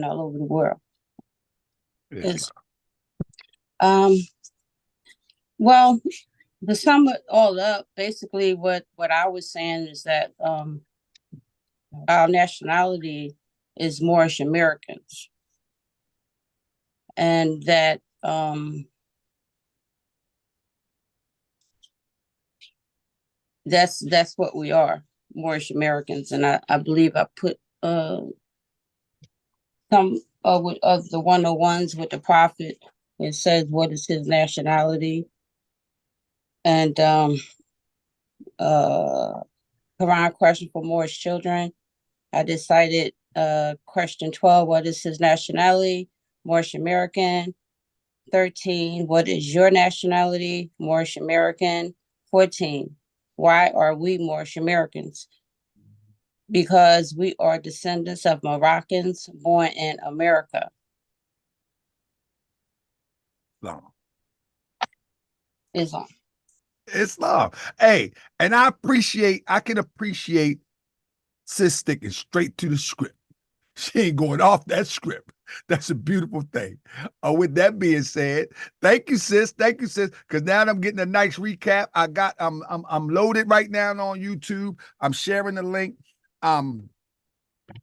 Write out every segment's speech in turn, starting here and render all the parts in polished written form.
American all over the world. Islam. Um, well, to sum it all up, basically what I was saying is that our nationality is Moorish Americans, and that that's what we are, Moorish Americans. And I believe I put some of the 101s with the prophet. It says what is his nationality, and Quran question for Moorish children. I decided question 12, what is his nationality? Moorish American. 13, what is your nationality? Moorish American. 14, why are we Moorish Americans? Because we are descendants of Moroccans born in America. Islam. Islam. Islam. Hey, and I can appreciate sis sticking straight to the script. She ain't going off that script. That's a beautiful thing. With that being said, thank you, sis. Thank you, sis. Because now I'm getting a nice recap. I'm loaded right now on YouTube. I'm sharing the link.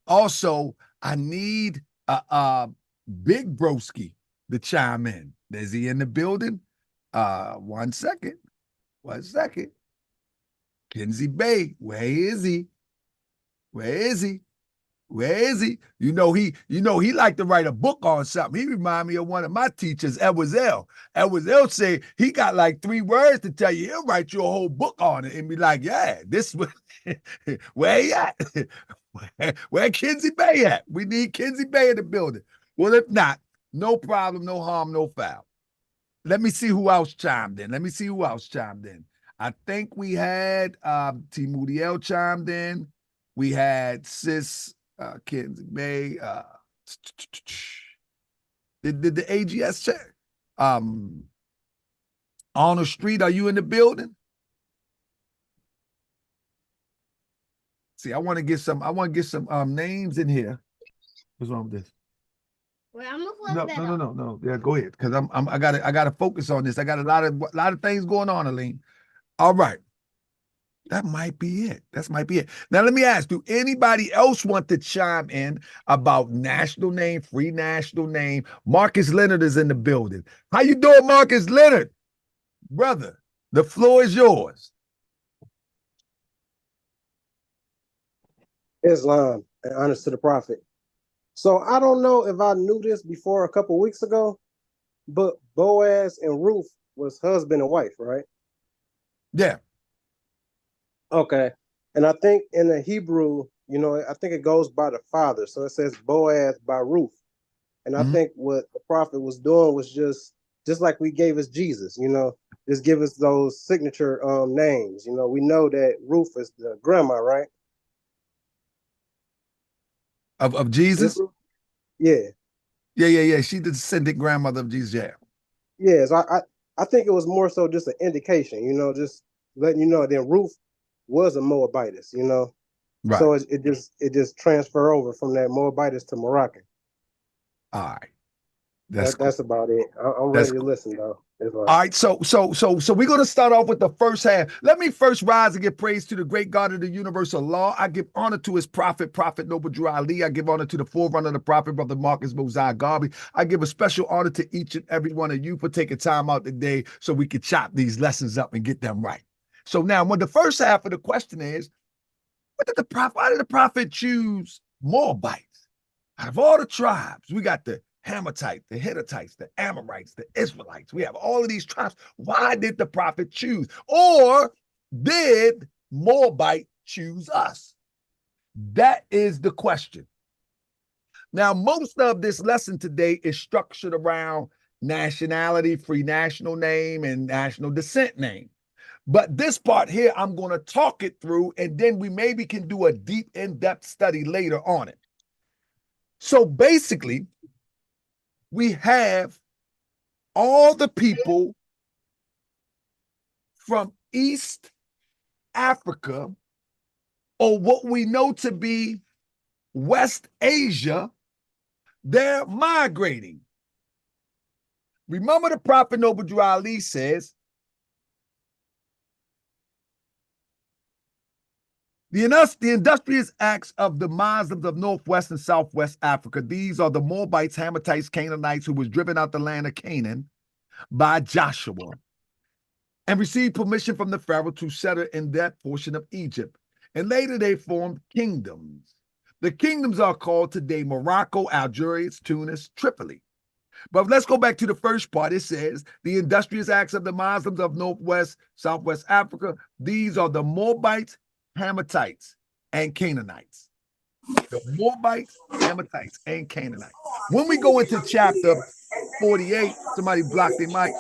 Also, I need Big Broski to chime in. Is he in the building? 1 second. 1 second. Kenzie Bay, where is he? Where is he? Where is he? He like to write a book on something. He remind me of one of my teachers, Edwards L. Edwards L say he got like 3 words to tell you. He'll write you a whole book on it and be like, yeah, this where he at? Where Kenzie Bay at? We need Kenzie Bay in the building. Well, if not, no problem, no harm, no foul. Let me see who else chimed in. I think we had T. Moody L chimed in. We had sis Kenzie May. Did the AGS check? Arnold Street, are you in the building? See, I want to get some names in here. What's wrong with this? Well, I'm gonna No. Yeah, go ahead. Because I gotta focus on this. I got a lot of things going on, Aline. All right. That might be it. Now, let me ask, do anybody else want to chime in about national name, free national name? Marcus Leonard is in the building. How you doing, Marcus Leonard? Brother, the floor is yours. Islam and honest to the prophet. So I don't know if I knew this before a couple weeks ago, but Boaz and Ruth was husband and wife, right? Yeah. Okay. And I think in the Hebrew, I think it goes by the father. So it says Boaz by Ruth. And I think what the prophet was doing was just like we gave us Jesus, just give us those signature names. We know that Ruth is the grandma, right? Of Jesus? Yeah. Yeah. She's the descendant grandmother of Jesus. Yeah. Yeah. So I think it was more so just an indication, just letting you know. Then Ruth was a Moabitess, Right. So it just transfer over from that Moabitess to Moroccan. All right. That's about it. I'm ready to listen though. All right, so we're going to start off with the first half. Let me first rise and give praise to the great God of the universal law. I give honor to his prophet Noble Drew Ali. I give honor to the forerunner of the prophet, Brother Marcus Mosiah Garvey. I give a special honor to each and every one of you for taking time out today so we could chop these lessons up and get them right. So now, when the first half of the question is, why did the prophet choose Moabites? Out of all the tribes, we got the Hamathite, the Hittites, the Amorites, the Israelites. We have all of these tribes. Why did the prophet choose? Or did Moabite choose us? That is the question. Now, most of this lesson today is structured around nationality, free national name, and national descent name. But this part here, I'm going to talk it through, and then we maybe can do a deep, in-depth study later on it. So basically, we have all the people from East Africa, or what we know to be West Asia, They're migrating. Remember the Prophet Noble Drew Ali says, the industrious acts of the Muslims of Northwest and Southwest Africa, these are the Moabites, Hamathites, Canaanites, who was driven out the land of Canaan by Joshua and received permission from the Pharaoh to settle in that portion of Egypt. And later they formed kingdoms. The kingdoms are called today Morocco, Algeria, Tunis, Tripoli. But let's go back to the first part. It says, the industrious acts of the Muslims of Northwest, Southwest Africa, these are the Moabites, Hamathites, and Canaanites. The Moabites, Hamathites, and Canaanites. When we go into chapter 48, somebody blocked their mic.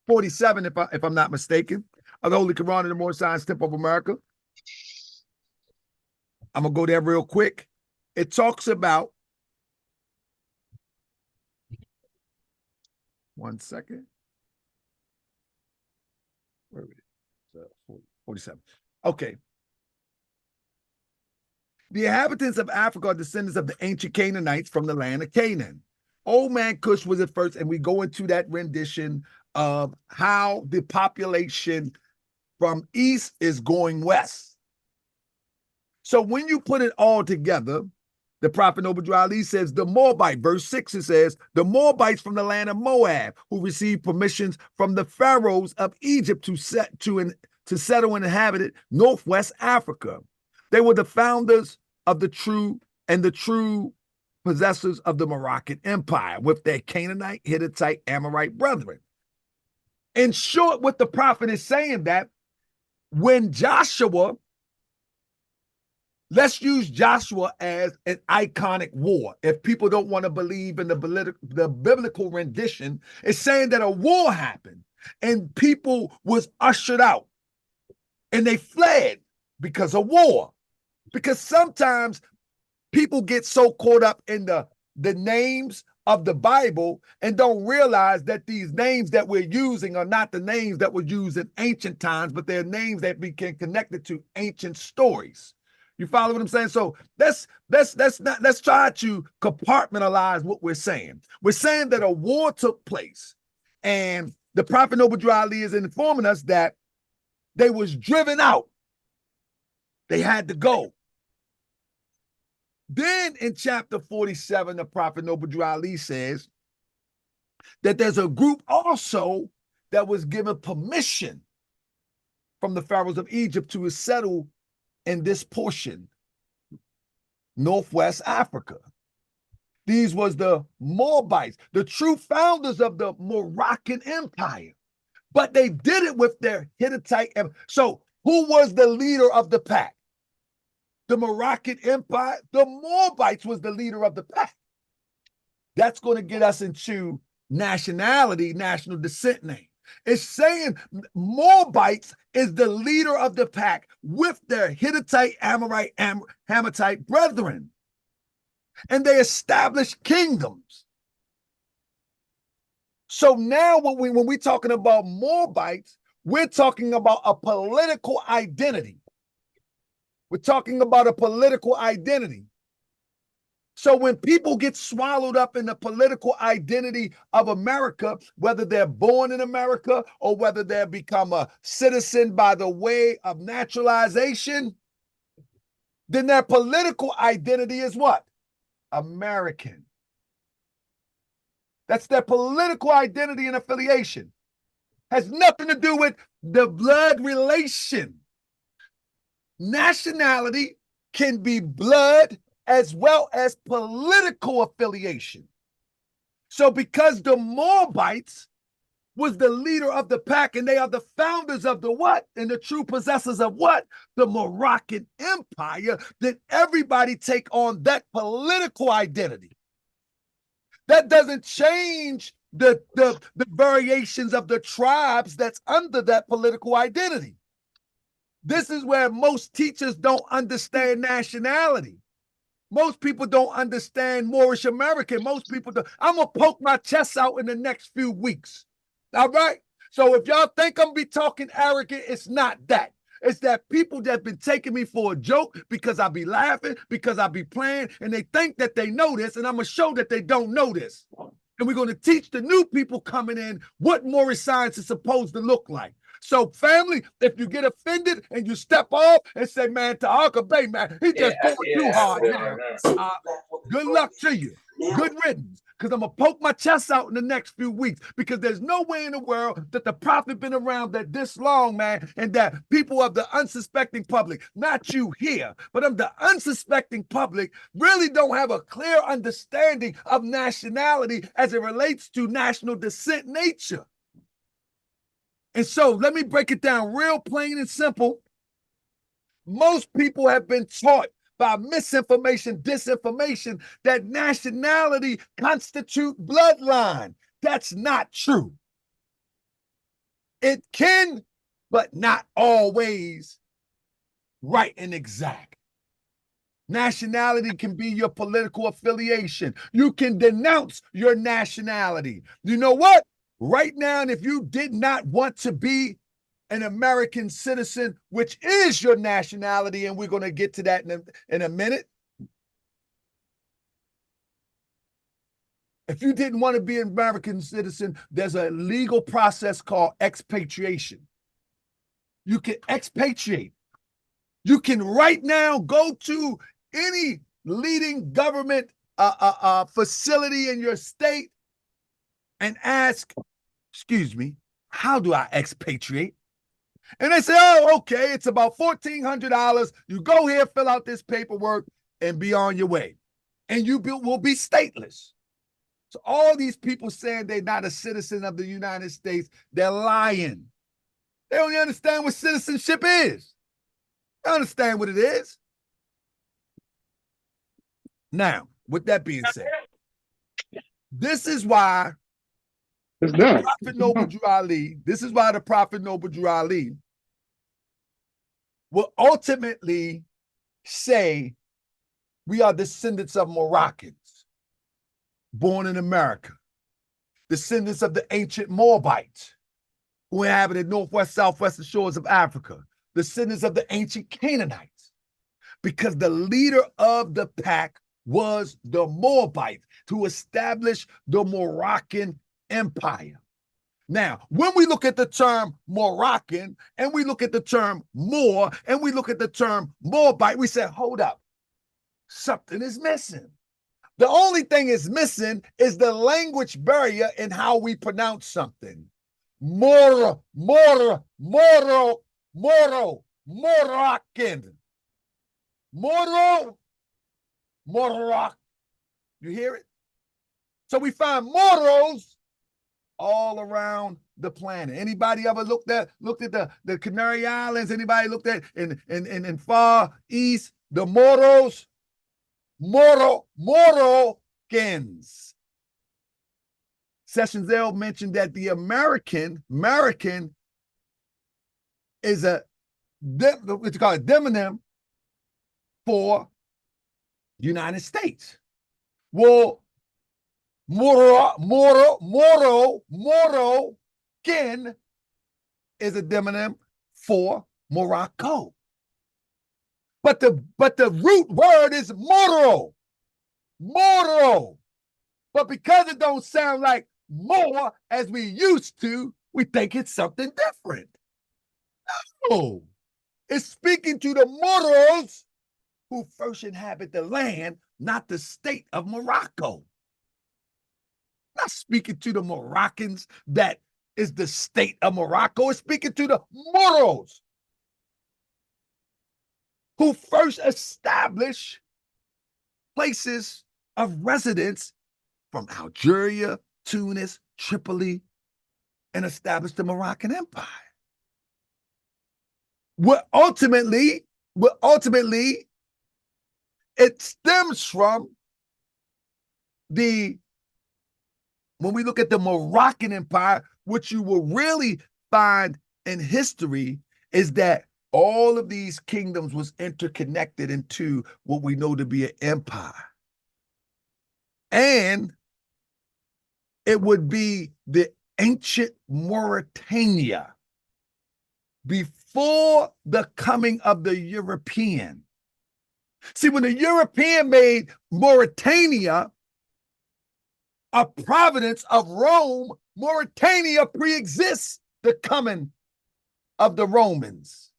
47, if I'm not mistaken, of the Holy Quran and the More Science Temple of America. I'm going to go there real quick. It talks about, one second. Where is it? 47. Okay. The inhabitants of Africa are descendants of the ancient Canaanites from the land of Canaan. Old man Cush was at first, and we go into that rendition of how the population from east is going west. So when you put it all together, the Prophet Noble Drew Ali says the Moabite, verse 6, it says, the Moabites from the land of Moab, who received permissions from the pharaohs of Egypt to settle and inhabit Northwest Africa. They were the founders of the true possessors of the Moroccan Empire with their Canaanite, Hittite, Amorite brethren. In short, what the prophet is saying that when Joshua, let's use Joshua as an iconic war. If people don't want to believe in the biblical rendition, it's saying that a war happened and people was ushered out and they fled because of war. Because sometimes people get so caught up in the names of the Bible and don't realize that these names that we're using are not the names that were used in ancient times, but they're names that we can connect it to ancient stories. You follow what I'm saying? So let's try to compartmentalize what we're saying. We're saying that a war took place, and the Prophet Noble Drew Ali is informing us that they was driven out. They had to go. Then in chapter 47, the Prophet Noble Drew Ali says that there's a group also that was given permission from the pharaohs of Egypt to settle in this portion, Northwest Africa. These was the Moabites, the true founders of the Moroccan Empire. But they did it with their Hittite. So who was the leader of the pack? The Moroccan Empire. The Moabites was the leader of the pack. That's going to get us into nationality, national descent name. It's saying Moabites is the leader of the pack with their Hittite, Amorite, Hamatite brethren. And they established kingdoms. So now when we're talking about Moabites, we're talking about a political identity. We're talking about a political identity. So when people get swallowed up in the political identity of America, whether they're born in America or whether they become a citizen by the way of naturalization, then their political identity is what? American. That's their political identity and affiliation. Has nothing to do with the blood relation. Nationality can be blood as well as political affiliation. So because the Moabites was the leader of the pack and they are the founders of the what? And the true possessors of what? The Moroccan Empire, then everybody take on that political identity. That doesn't change the variations of the tribes that's under that political identity. This is where most teachers don't understand nationality. Most people don't understand Moorish American. Most people don't. I'm going to poke my chest out in the next few weeks. All right? So if y'all think I'm be talking arrogant, it's not that. It's that people that been taking me for a joke because I be laughing, because I be playing, and they think that they know this, and I'm going to show that they don't know this. And we're going to teach the new people coming in what Moorish science is supposed to look like. So, family, if you get offended and you step off and say, man, Ta'aka Bay, man, he just going too hard now. Good luck to you. Good riddance. Because I'm going to poke my chest out in the next few weeks, because there's no way in the world that the prophet been around that this long, man, and that people of the unsuspecting public, not you here, but of the unsuspecting public, really don't have a clear understanding of nationality as it relates to national descent nature. And so let me break it down real plain and simple. Most people have been taught by misinformation, disinformation, that nationality constitute bloodline. That's not true. It can, but not always right and exact. Nationality can be your political affiliation. You can denounce your nationality. You know what? Right now, and if you did not want to be an American citizen, which is your nationality, and we're going to get to that in a minute. If you didn't want to be an American citizen, there's a legal process called expatriation. You can expatriate. You can right now go to any leading government facility in your state and ask, excuse me, how do I expatriate? And they say, oh, okay, it's about $1,400. You go here, fill out this paperwork, and be on your way. And you will be stateless. So all these people saying they're not a citizen of the United States, they're lying. They don't even understand what citizenship is. They understand what it is. Now, with that being said, this is why It's done. Prophet Noble Drew Ali, this is why the Prophet Noble Drew Ali will ultimately say we are descendants of Moroccans born in America, descendants of the ancient Moabites who inhabited northwest, southwestern shores of Africa, descendants of the ancient Canaanites, because the leader of the pack was the Moabites to establish the Moroccan Empire. Now, when we look at the term Moroccan and we look at the term Moor and we look at the term Moabite, we say, hold up, something is missing. The only thing is missing is the language barrier in how we pronounce something. Moroccan. Moroc. You hear it? So we find Moros all around the planet. Anybody ever looked at the Canary Islands? Anybody looked at in far east, the Moros? Morocans. Sessions L mentioned that the American is a what you call a demonym for United States. Well, Moroccan is a demonym for Morocco. But the root word is Moro. But because it don't sound like more as we used to, we think it's something different. No. It's speaking to the Moros who first inhabit the land, not the state of Morocco. Not speaking to the Moroccans that is the state of Morocco. It's speaking to the Moros who first established places of residence from Algeria, Tunis, Tripoli, and established the Moroccan Empire. What ultimately it stems from when we look at the Moroccan Empire, what you will really find in history is that all of these kingdoms was interconnected into what we know to be an empire. And it would be the ancient Mauritania before the coming of the European. See, when the European made Mauritania a province of Rome, Mauritania pre-exists the coming of the Romans.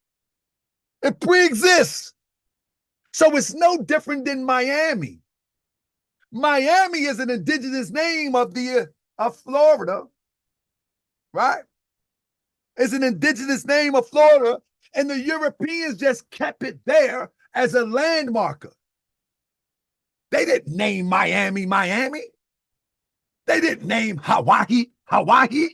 It pre-exists. So it's no different than Miami. Miami is an indigenous name of Florida, right? It's an indigenous name of Florida, and the Europeans just kept it there as a landmarker. They didn't name Miami, Miami. They didn't name Hawaii, Hawaii.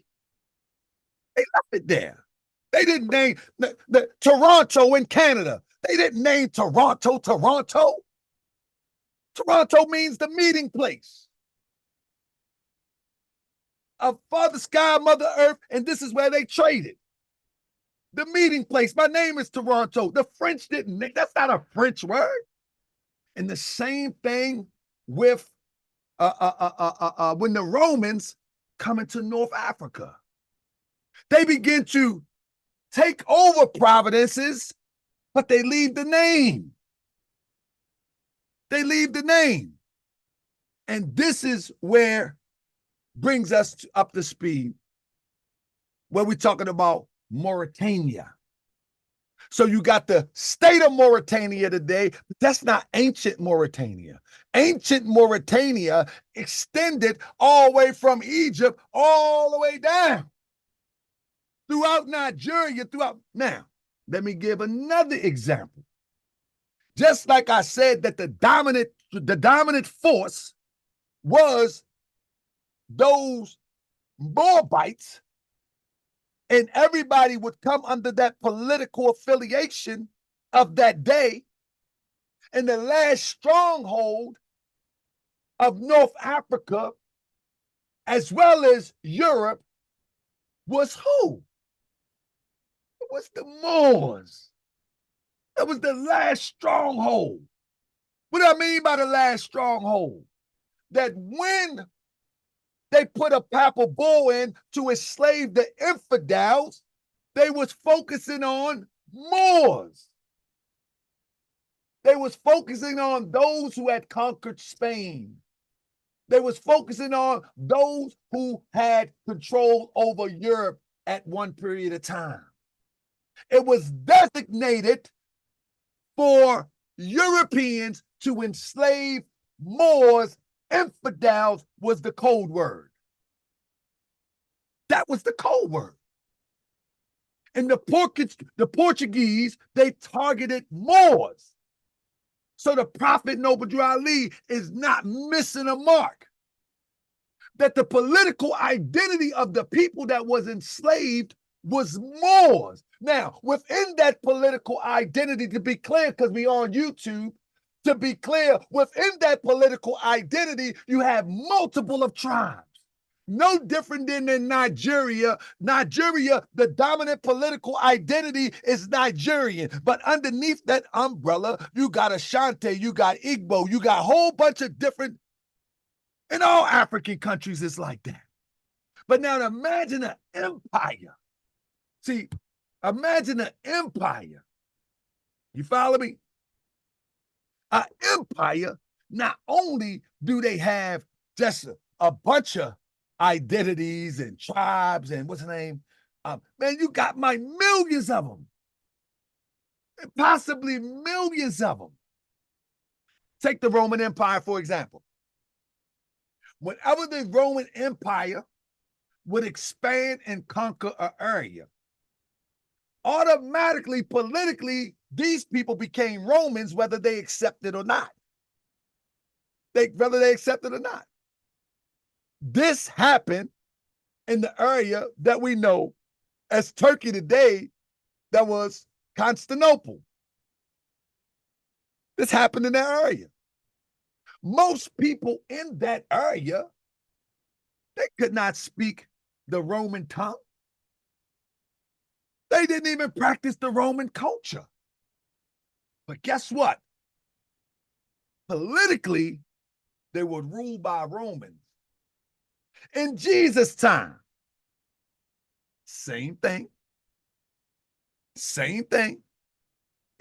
They left it there. They didn't name the Toronto in Canada. They didn't name Toronto, Toronto. Toronto means the meeting place of Father Sky, Mother Earth, and this is where they traded. The meeting place. My name is Toronto. The French didn't, that's not a French word. And the same thing with when the Romans come into North Africa. They begin to take over provinces, but they leave the name. They leave the name. And this is where brings us up to speed, where we're talking about Mauritania. So you got the state of Mauritania today, but that's not ancient Mauritania. Ancient Mauritania extended all the way from Egypt all the way down throughout Nigeria, throughout. Now, let me give another example. Just like I said that the dominant force was those Moabites, and everybody would come under that political affiliation of that day. And the last stronghold of North Africa, as well as Europe, was who? It was the Moors. That was the last stronghold. What do I mean by the last stronghold? That when they put a papal bull in to enslave the infidels, they was focusing on Moors. They was focusing on those who had conquered Spain. They was focusing on those who had control over Europe at one period of time. It was designated for Europeans to enslave Moors. Infidels was the code word. That was the code word. And the Portuguese, they targeted Moors. So the Prophet Noble Drew Ali is not missing a mark. That the political identity of the people that was enslaved was Moors. Now, within that political identity, to be clear, because we on YouTube, to be clear, within that political identity, you have multiple of tribes. No different than in Nigeria. Nigeria, the dominant political identity is Nigerian. But underneath that umbrella, you got Ashanti, you got Igbo, you got a whole bunch of different, in all African countries, it's like that. But now imagine an empire. See, imagine an empire. You follow me? An empire, not only do they have just a bunch of identities and tribes and what's the name? Man, you got my millions of them. Possibly millions of them. Take the Roman Empire, for example. Whenever the Roman Empire would expand and conquer an area, automatically, politically, these people became Romans, whether they accept it or not. Whether they accept it or not. This happened in the area that we know as Turkey today, that was Constantinople. This happened in that area. Most people in that area, they could not speak the Roman tongue. They didn't even practice the Roman culture. But guess what? Politically, they were ruled by Romans. In Jesus' time, same thing. Same thing.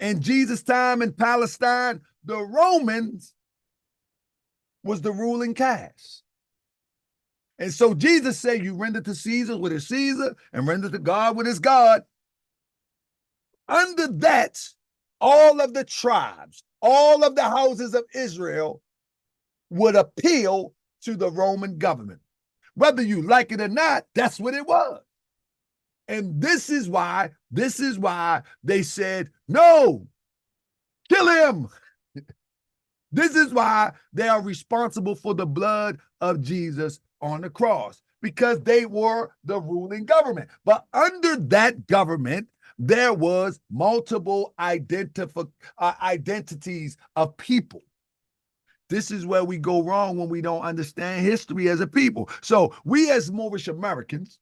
In Jesus' time in Palestine, the Romans was the ruling caste. And so Jesus said, you render to Caesar what is Caesar and render to God what is God. Under that, all of the tribes, all of the houses of Israel would appeal to the Roman government. Whether you like it or not, that's what it was. And this is why they said, no, kill him. This is why they are responsible for the blood of Jesus on the cross, because they were the ruling government. But under that government, there was multiple identities of people. This is where we go wrong when we don't understand history as a people. So we as Moorish Americans,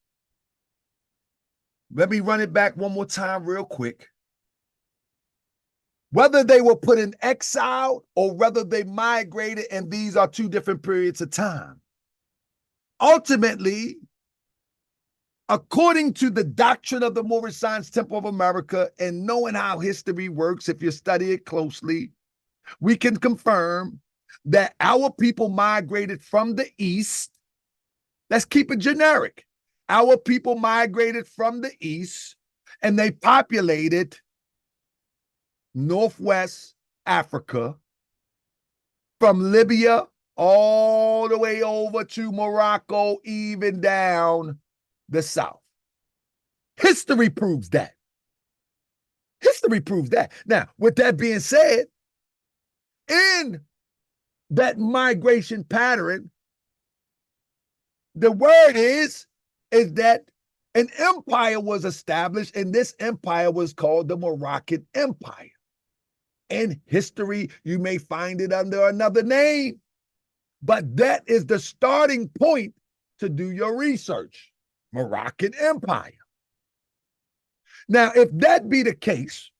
let me run it back one more time real quick. Whether they were put in exile or whether they migrated, and these are two different periods of time. Ultimately, according to the doctrine of the Moorish Science Temple of America, and knowing how history works, if you study it closely, we can confirm that our people migrated from the east. Let's keep it generic. Our people migrated from the east and they populated Northwest Africa from Libya all the way over to Morocco, even down the south. History proves that. History proves that. Now, with that being said, in that migration pattern, the word is that an empire was established, and this empire was called the Moroccan Empire. In history, you may find it under another name, but that is the starting point to do your research. Moroccan Empire. Now, if that be the case,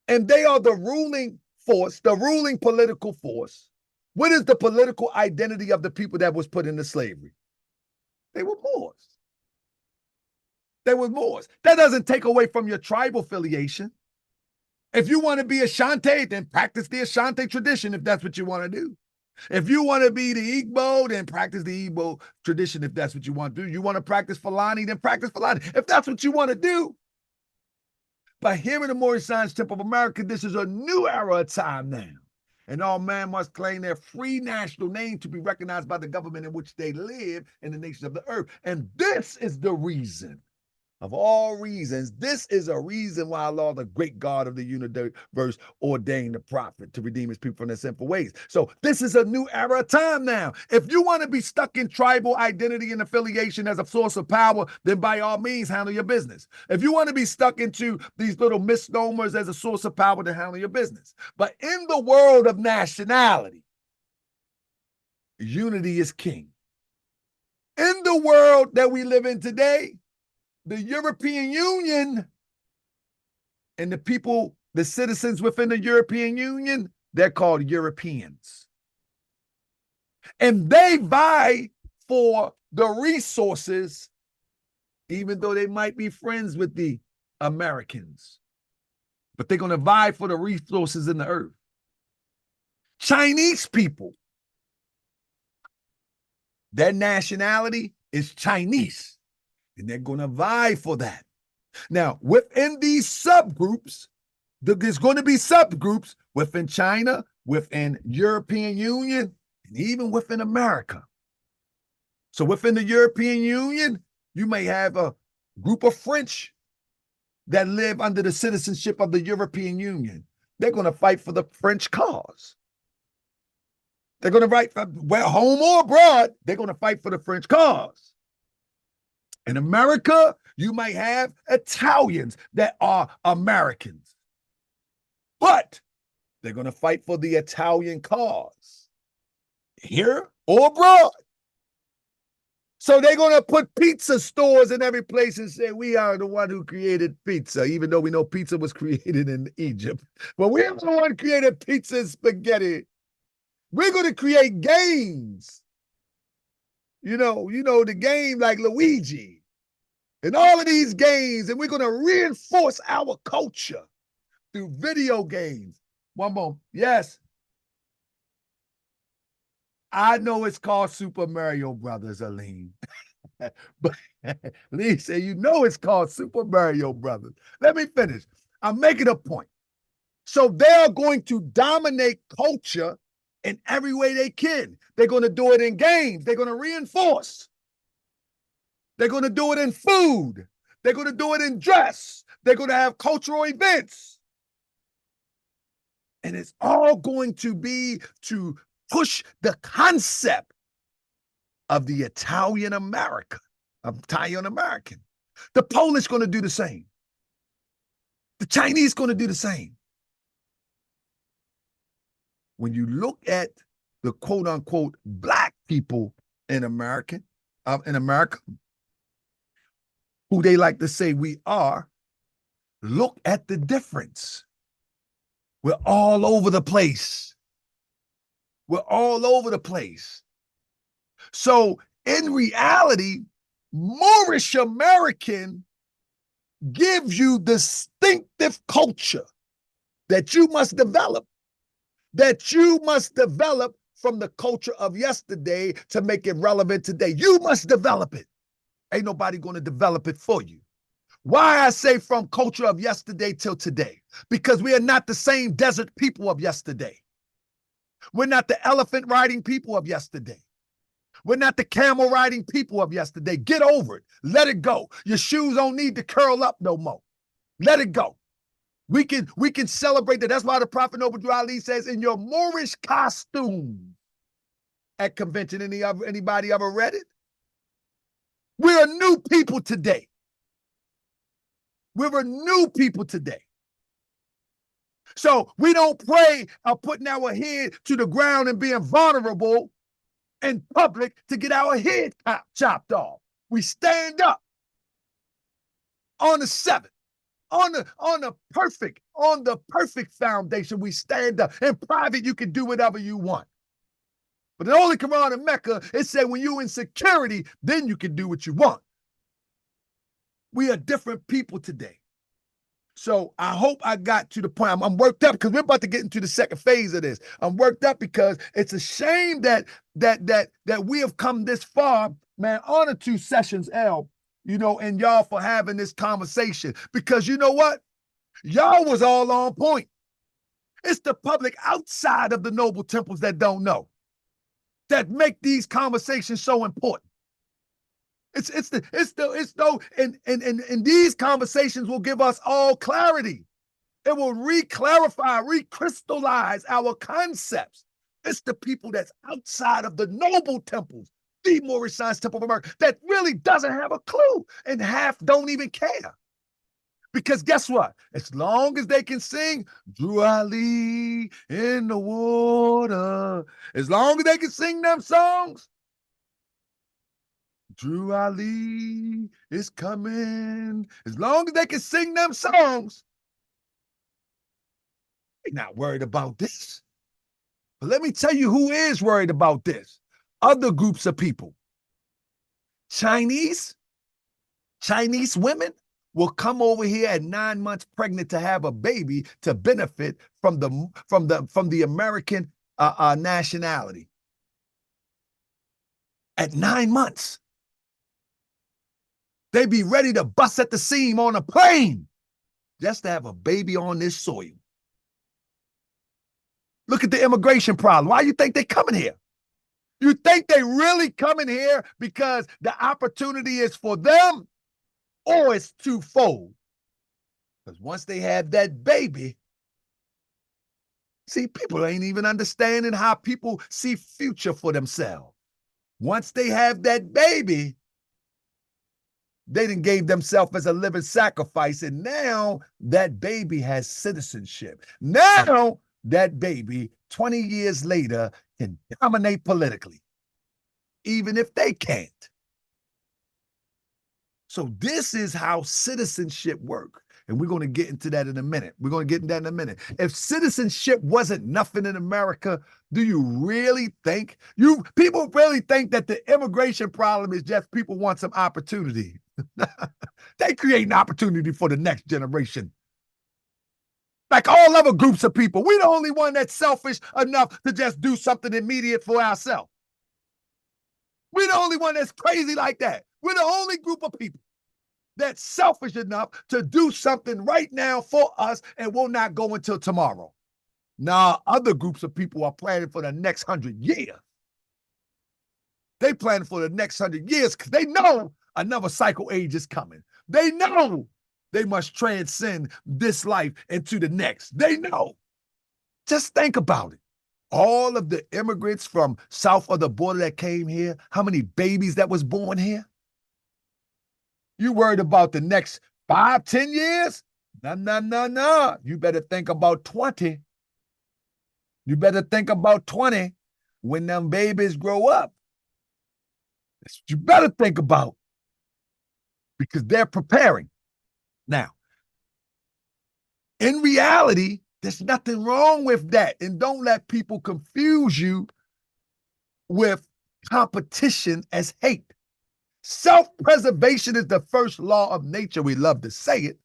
and they are the ruling force, the ruling political force, what is the political identity of the people that was put into slavery? They were Moors. They were Moors. That doesn't take away from your tribal affiliation. If you want to be Ashanti, then practice the Ashanti tradition if that's what you want to do. If you want to be the Igbo, then practice the Igbo tradition if that's what you want to do. You want to practice Fulani, then practice Fulani if that's what you want to do. But here in the Moorish Science Temple of America, this is a new era of time now. And all men must claim their free national name to be recognized by the government in which they live in the nations of the earth. And this is the reason. Of all reasons, this is a reason why Allah, the great God of the universe, ordained the prophet to redeem his people from their sinful ways. So this is a new era of time now. If you want to be stuck in tribal identity and affiliation as a source of power, then by all means, handle your business. If you want to be stuck into these little misnomers as a source of power, then handle your business. But in the world of nationality, unity is king. In the world that we live in today, the European Union and the people, the citizens within the European Union, they're called Europeans. And they vie for the resources, even though they might be friends with the Americans. But they're going to vie for the resources in the earth. Chinese people, their nationality is Chinese. And they're going to vie for that. Now, within these subgroups, there's going to be subgroups within China, within European Union, and even within America. So within the European Union, you may have a group of French that live under the citizenship of the European Union. They're going to fight for the French cause. They're going to fight for, well, home or abroad, they're going to fight for the French cause. In America, you might have Italians that are Americans, but they're going to fight for the Italian cause here or abroad. So they're going to put pizza stores in every place and say, we are the one who created pizza, even though we know pizza was created in Egypt. But we're the one who created pizza and spaghetti. We're going to create games. You know, the game like Luigi. in all of these games, and we're going to reinforce our culture through video games. One more. Yes. I know it's called Super Mario Brothers, Aline. But Lee said, you know it's called Super Mario Brothers. Let me finish. I'm making a point. So they are going to dominate culture in every way they can. They're going to do it in games. They're going to reinforce. They're going to do it in food. They're going to do it in dress. They're going to have cultural events. And it's all going to be to push the concept of the Italian American. The Polish going to do the same. The Chinese going to do the same. When you look at the quote unquote black people in America, who they like to say we are, look at the difference. We're all over the place. We're all over the place. So in reality, Moorish American gives you distinctive culture that you must develop, from the culture of yesterday to make it relevant today. You must develop it. Ain't nobody going to develop it for you. Why I say from culture of yesterday till today? Because we are not the same desert people of yesterday. We're not the elephant riding people of yesterday. We're not the camel riding people of yesterday. Get over it. Let it go. Your shoes don't need to curl up no more. Let it go. We can celebrate that. That's why the Prophet Noble Drew Ali says, in your Moorish costume at convention. Anybody ever read it? We're a new people today. We're a new people today. So we don't pray of putting our head to the ground and being vulnerable in public to get our head chopped off. We stand up on the seventh, on the perfect foundation. We stand up. In private, you can do whatever you want. But in the Holy Quran in Mecca, it said when you're in security, then you can do what you want. We are different people today. So I hope I got to the point. I'm worked up because we're about to get into the second phase of this. I'm worked up because it's a shame that we have come this far. Man, honor to Sessions L, and y'all for having this conversation. Because you know what? Y'all was all on point. It's the public outside of the noble temples that don't know, that make these conversations so important. And these conversations will give us all clarity. It will recrystallize our concepts. It's the people that's outside of the noble temples, the Moorish Science Temple of America, that really doesn't have a clue, and half don't even care. Because guess what? As long as they can sing Drew Ali in the water, as long as they can sing them songs, Drew Ali is coming. As long as they can sing them songs, they're not worried about this. But let me tell you who is worried about this. Other groups of people. Chinese women will come over here at 9 months pregnant to have a baby to benefit from the American nationality. At 9 months. They be ready to bust at the seam on a plane just to have a baby on this soil. Look at the immigration problem. Why you think they coming here? You think they really coming here because the opportunity is for them, or it's twofold? Because once they have that baby, see, people ain't even understanding how people see future for themselves. Once they have that baby, they done gave themselves as a living sacrifice, and now that baby has citizenship. Now that baby, 20 years later, can dominate politically, even if they can't. So this is how citizenship works. And we're going to get into that in a minute. If citizenship wasn't nothing in America, do you really think, people really think that the immigration problem is just people want some opportunity? They create an opportunity for the next generation. Like all other groups of people, we're the only one that's selfish enough to just do something immediate for ourselves. We're the only one that's crazy like that. We're the only group of people that's selfish enough to do something right now for us and will not go until tomorrow. Now, other groups of people are planning for the next 100 years. They plan for the next 100 years because they know another cycle age is coming. They know they must transcend this life into the next. They know. Just think about it. All of the immigrants from south of the border that came here, how many babies that was born here? You worried about the next 5, 10 years? No. You better think about 20. You better think about 20 when them babies grow up. That's what you better think about because they're preparing. Now, in reality, there's nothing wrong with that. And don't let people confuse you with competition as hate. Self-preservation is the first law of nature. We love to say it.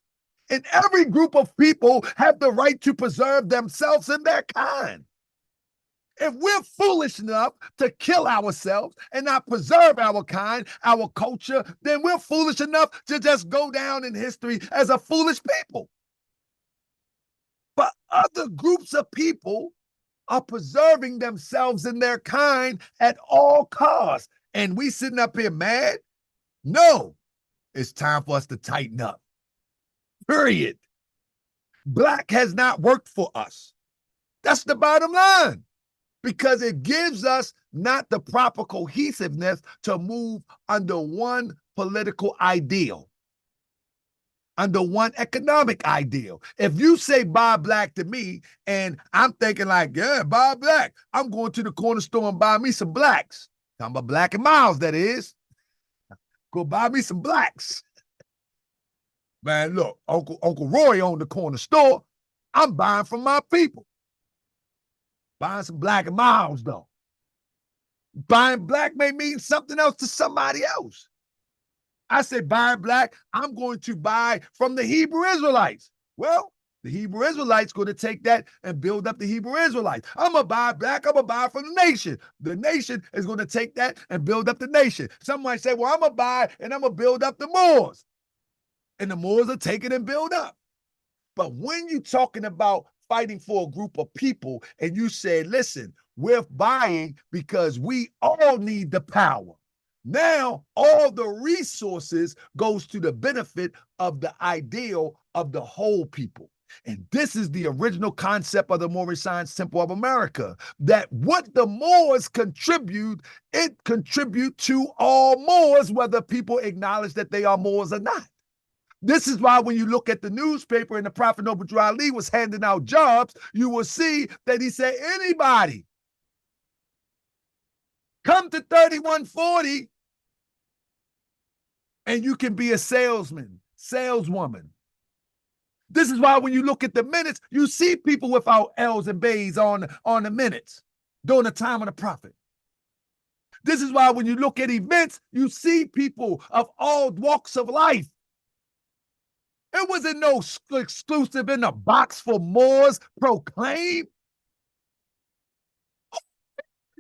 And every group of people have the right to preserve themselves and their kind. If we're foolish enough to kill ourselves and not preserve our kind, our culture, then we're foolish enough to just go down in history as a foolish people. But other groups of people are preserving themselves and their kind at all costs. And we sitting up here mad? No, it's time for us to tighten up. Period. Black has not worked for us. That's the bottom line. Because it gives us not the proper cohesiveness to move under one political ideal, under one economic ideal. If you say buy black to me, and I'm thinking like, yeah, buy black, I'm going to the corner store and buy me some blacks. Talking about Black and Miles, that is. Go buy me some blacks. Man, look, Uncle Roy owned the corner store. I'm buying from my people. Buying some Black and Miles, though. Buying black may mean something else to somebody else. I say buying black, I'm going to buy from the Hebrew Israelites. Well, the Hebrew Israelites going to take that and build up the Hebrew Israelites. I'm going to buy black, I'm going to buy from the nation. The nation is going to take that and build up the nation. Some might say, well, I'm going to buy and I'm going to build up the Moors. And the Moors are taking and build up. But when you're talking about fighting for a group of people and you say, listen, we're buying because we all need the power. Now, all the resources goes to the benefit of the ideal of the whole people. And this is the original concept of the Moorish Science Temple of America, that what the Moors contribute, it contribute to all Moors, whether people acknowledge that they are Moors or not. This is why when you look at the newspaper and the Prophet Noble Drew Ali was handing out jobs, you will see that he said, anybody come to 3140 and you can be a salesman, saleswoman. This is why when you look at the minutes, you see people without L's and B's on the minutes during the time of the Prophet. This is why when you look at events, you see people of all walks of life. It wasn't no exclusive in the box for Moors proclaim.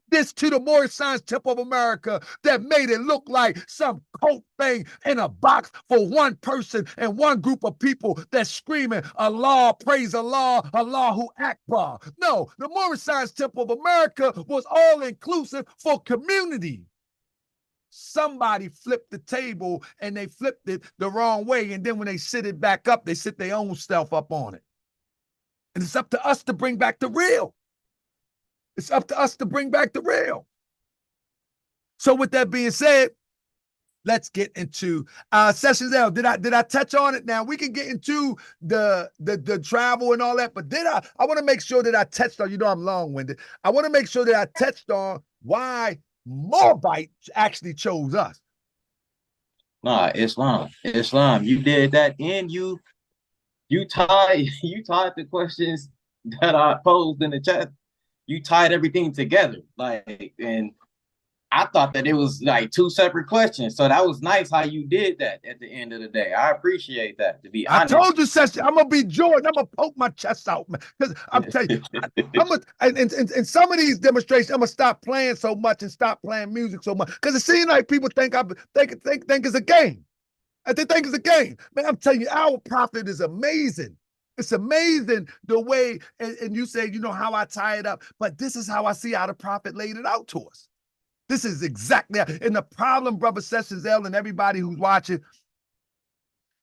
This to the Moorish Science Temple of America that made it look like some cult thing in a box for one person and one group of people that's screaming, Allah, praise Allah, Allahu Akbar. No, the Moorish Science Temple of America was all inclusive for community. Somebody flipped the table and they flipped it the wrong way. And then when they sit it back up, they sit their own stuff up on it. And it's up to us to bring back the real. It's up to us to bring back the real. So with that being said, let's get into Sessions L. Did I touch on it? Now we can get into the travel and all that, but I want to make sure that I touched on, I'm long-winded. I want to make sure that I touched on why Moabite actually chose us. Nah, Islam. You did that, and you tied the questions that I posed in the chat. You tied everything together, and I thought that it was like two separate questions. So that was nice how you did that at the end of the day. I appreciate that, to be I honest. told you, Session, I'm gonna be Jordan. I'm gonna poke my chest out, man. Because I'm telling you, I'm gonna in some of these demonstrations, I'm gonna stop playing so much and stop playing music so much. Because it seems like people think think it's a game. And they think it's a game. Man, I'm telling you, our prophet is amazing. It's amazing the way, and you say, you know, how I tie it up, but this is how I see how the prophet laid it out to us. This is exactly, and the problem, Brother Sessions L and everybody who's watching,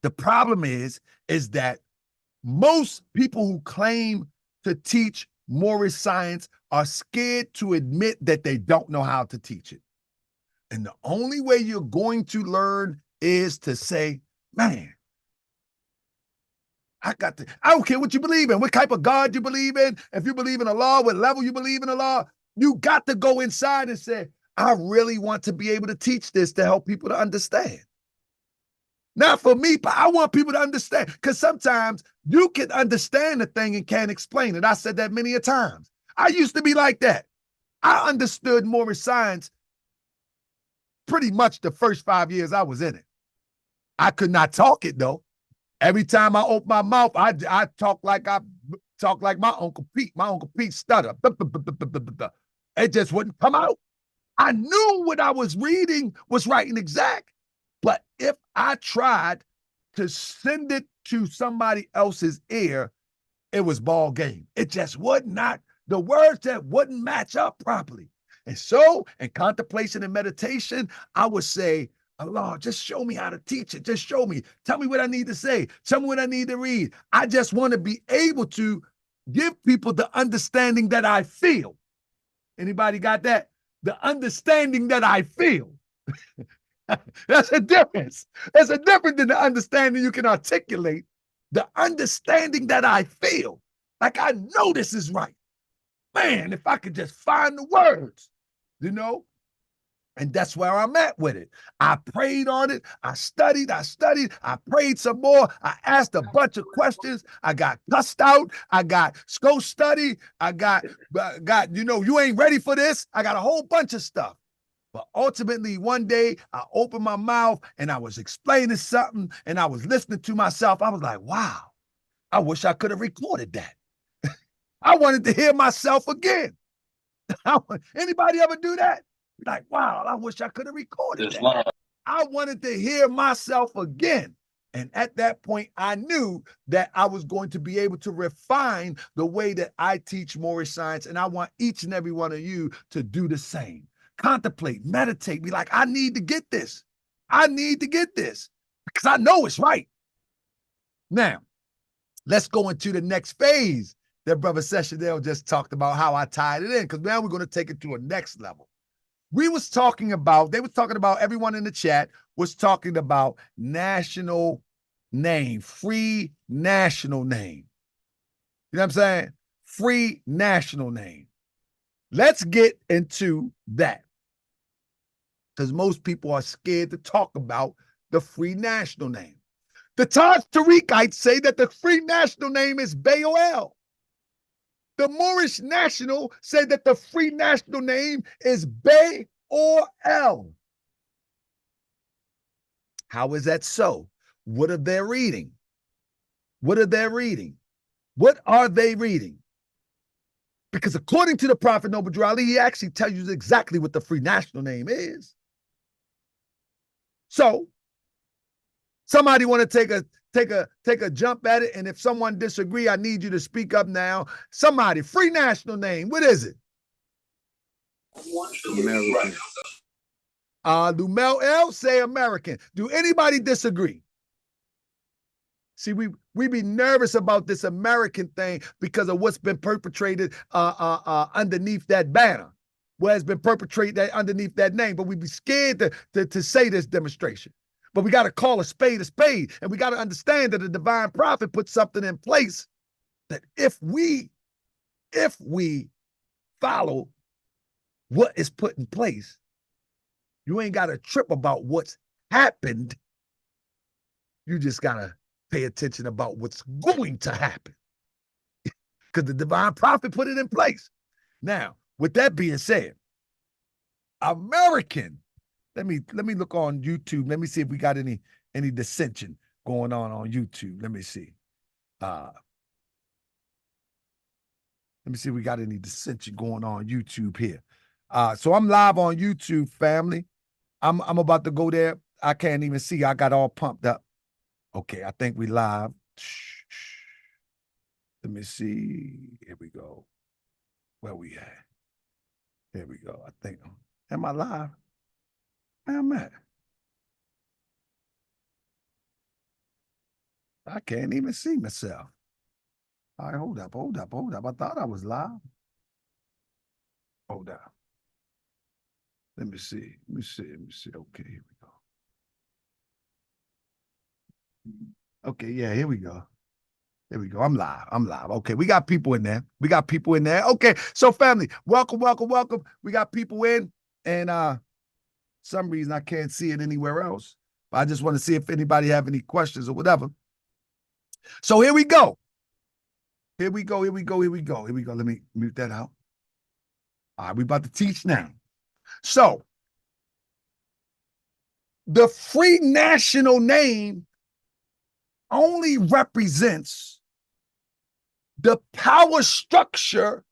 the problem is that most people who claim to teach Moorish science are scared to admit that they don't know how to teach it. And the only way you're going to learn is to say, man, I don't care what you believe in, what type of God you believe in. If you believe in Allah, what level you believe in Allah, you got to go inside and say, I really want to be able to teach this to help people to understand. Not for me, but I want people to understand, because sometimes you can understand a thing and can't explain it. I said that many a times. I used to be like that. I understood Moorish science pretty much the first 5 years I was in it. I could not talk it though. Every time I open my mouth, I talk like my Uncle Pete. My Uncle Pete stutter. It just wouldn't come out. I knew what I was reading was right and exact. But if I tried to send it to somebody else's ear, it was ball game. It just would not, the words that wouldn't match up properly. And so in contemplation and meditation, I would say, Allah, just show me how to teach it. Just show me. Tell me what I need to say. Tell me what I need to read. I just want to be able to give people the understanding that I feel. Anybody got that? The understanding that I feel. That's a difference. There's a difference than the understanding you can articulate. The understanding that I feel. Like I know this is right. Man, if I could just find the words, you know? And that's where I'm at with it. I prayed on it. I studied. I prayed some more. I asked a bunch of questions. I got cussed out. I got go study. I got, you ain't ready for this. I got a whole bunch of stuff. But ultimately, one day, I opened my mouth and I was explaining something and I was listening to myself. I was like, wow, I wish I could have recorded that. I wanted to hear myself again. Anybody ever do that? Like, wow, I wish I could have recorded that. I wanted to hear myself again. And at that point, I knew that I was going to be able to refine the way that I teach Moorish science. And I want each and every one of you to do the same. Contemplate, meditate, be like, I need to get this. I need to get this because I know it's right. Now, let's go into the next phase that Brother Sessionell just talked about, how I tied it in, because now we're going to take it to a next level. They were talking about, everyone in the chat was talking about national name, free national name. You know what I'm saying? Free national name. Let's get into that, because most people are scared to talk about the free national name. The Taj Tariqites say that the free national name is Baal. The Moorish National say that the free national name is Baal. How is that so? What are they reading? What are they reading? What are they reading? Because according to the Prophet Noble Drew Ali, he actually tells you exactly what the free national name is. So somebody want to take a jump at it, and if someone disagree, I need you to speak up now. Somebody, free national name, what is it? American. Lumel L say American. Do anybody disagree? See, we be nervous about this American thing because of what's been perpetrated underneath that banner, what has been perpetrated underneath that name. But we be scared to say this demonstration. But we got to call a spade, and we got to understand that the divine prophet put something in place that if we follow what is put in place, you ain't got to trip about what's happened. You just got to pay attention about what's going to happen, because the divine prophet put it in place. Now, with that being said, American. Let me look on YouTube. Let me see if we got any dissension going on YouTube. Let me see. Let me see if we got any dissension going on YouTube here. So I'm live on YouTube, family. I'm about to go there. I can't even see. I got all pumped up. Okay, I think we live. Let me see. Here we go. Where we at? Here we go. I think. Am I live? Where am I at? I can't even see myself. All right, hold up. I thought I was live. Hold up. Let me see. Okay, here we go. Okay, yeah, here we go. There we go. I'm live. Okay, we got people in there. Okay, so family, welcome. We got people in, and some reason I can't see it anywhere else. But I just want to see if anybody have any questions or whatever. So here we go. Let me mute that out. All right, we about to teach now. So the free national name only represents the power structure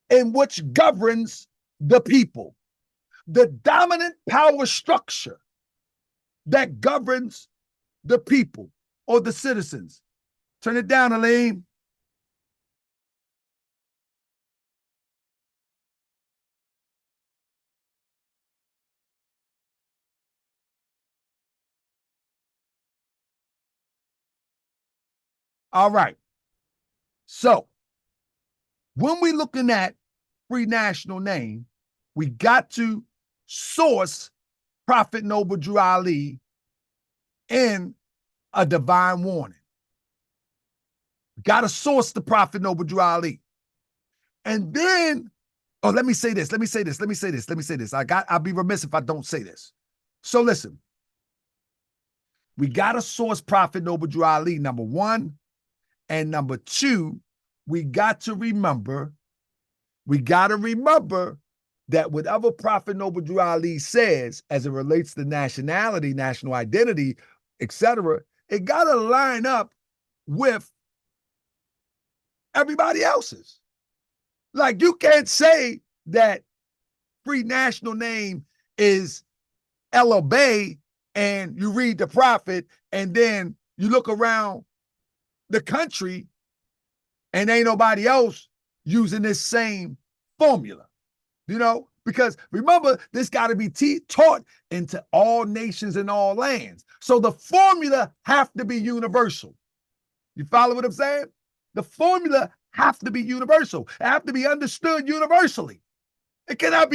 in which governs the people, the dominant power structure that governs the people or the citizens. Turn it down, Elaine. All right. So when we're looking at free national name, we got to source Prophet Noble Drew Ali in a divine warning. Got to source the Prophet Noble Drew Ali. And then, let me say this. I'll be remiss if I don't say this. So listen, we got to source Prophet Noble Drew Ali, number one. And number two, we got to remember that whatever Prophet Noble Drew Ali says as it relates to nationality, national identity, etc., it got to line up with everybody else's. Like, you can't say that free national name is Ella Bay and you read the prophet and then you look around the country and ain't nobody else using this same formula, because remember, this got to be taught into all nations and all lands. So the formula have to be universal. You follow what I'm saying? The formula have to be universal. It have to be understood universally. It cannot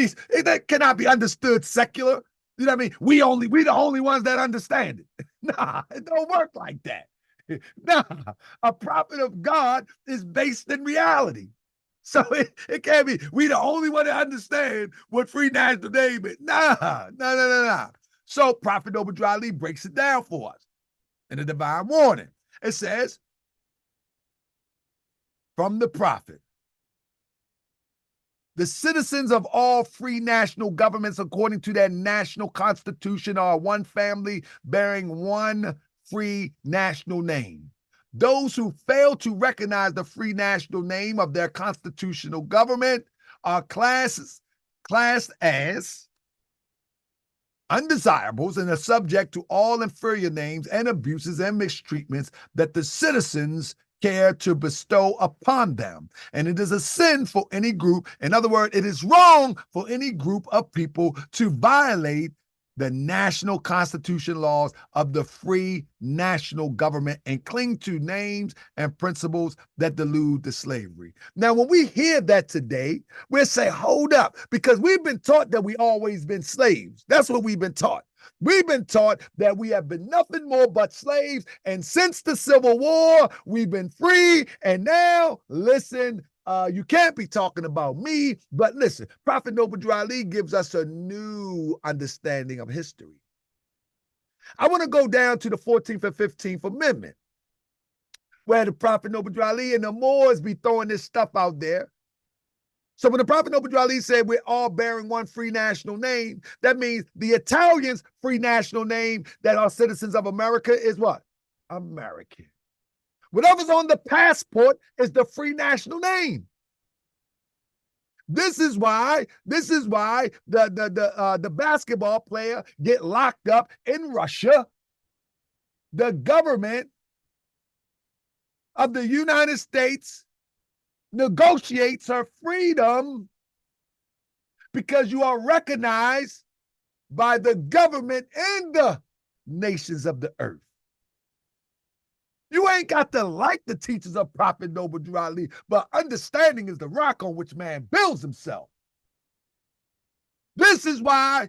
be understood secular. You know what I mean? We the only ones that understand it. Nah, it don't work like that. Nah, a prophet of God is based in reality. So it can't be, we the only one that understand what free national name is. Nah. So Prophet Noble Drew Ali breaks it down for us in the divine warning. It says, from the prophet, the citizens of all free national governments, according to their national constitution, are one family bearing one free national name. Those who fail to recognize the free national name of their constitutional government are classed as undesirables and are subject to all inferior names and abuses and mistreatments that the citizens care to bestow upon them. And it is a sin for any group. In other words, it is wrong for any group of people to violate the national constitution laws of the free national government and cling to names and principles that delude to slavery. Now, when we hear that today, we'll say, hold up, because we've been taught that we always been slaves. That's what we've been taught. We've been taught that we have been nothing more but slaves. And since the Civil War, we've been free. And now, listen, you can't be talking about me, but listen, Prophet Noble Drew Ali gives us a new understanding of history. I want to go down to the 14th and 15th Amendment, where the Prophet Noble Drew Ali and the Moors be throwing this stuff out there. So when the Prophet Noble Drew Ali said we're all bearing one free national name, that means the Italians' free national name that are citizens of America is what? American. Whatever's on the passport is the free national name. This is why the basketball player get locked up in Russia. The government of the United States negotiates her freedom because you are recognized by the government and the nations of the earth. You ain't got to like the teachings of Prophet Noble Drew Ali, but understanding is the rock on which man builds himself. This is why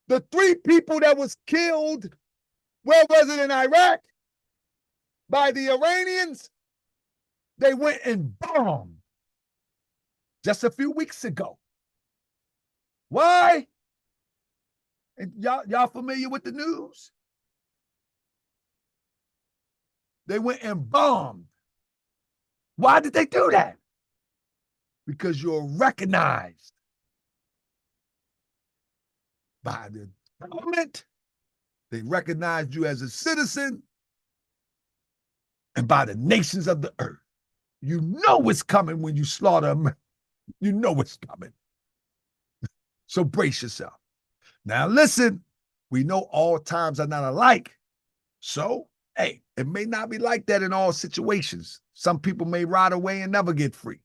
the 3 people that was killed, where was it, in Iraq, by the Iranians, they went and bombed just a few weeks ago. Why? And y'all familiar with the news? They went and bombed. Why did they do that? Because you're recognized by the government. They recognized you as a citizen and by the nations of the earth. You know it's coming when you slaughter them. You know it's coming. So brace yourself. Now listen, we know all times are not alike. So, hey, it may not be like that in all situations. Some people may ride away and never get free.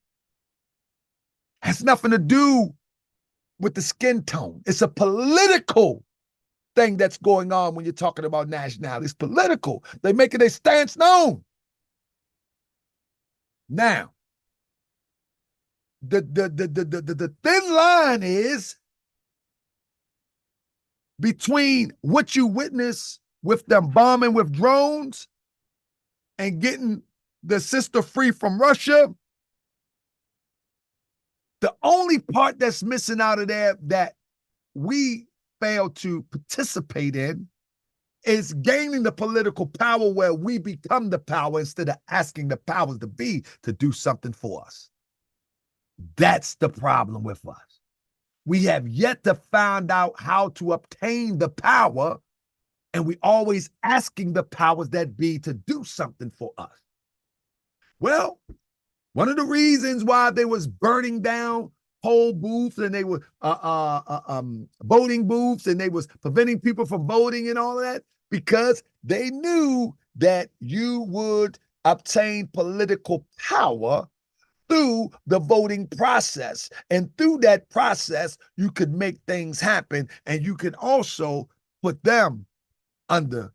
Has nothing to do with the skin tone. It's a political thing that's going on when you're talking about nationality. It's political. They're making their stance known. Now, the thin line is between what you witness with them bombing with drones and getting the sister free from Russia. The only part that's missing out of there that we fail to participate in is gaining the political power where we become the power instead of asking the powers to be to do something for us. That's the problem with us. We have yet to find out how to obtain the power, and we always asking the powers that be to do something for us. Well, one of the reasons why they was burning down poll booths and they were voting booths and they was preventing people from voting and all of that, because they knew that you would obtain political power through the voting process. And through that process, you could make things happen, and you can also put them under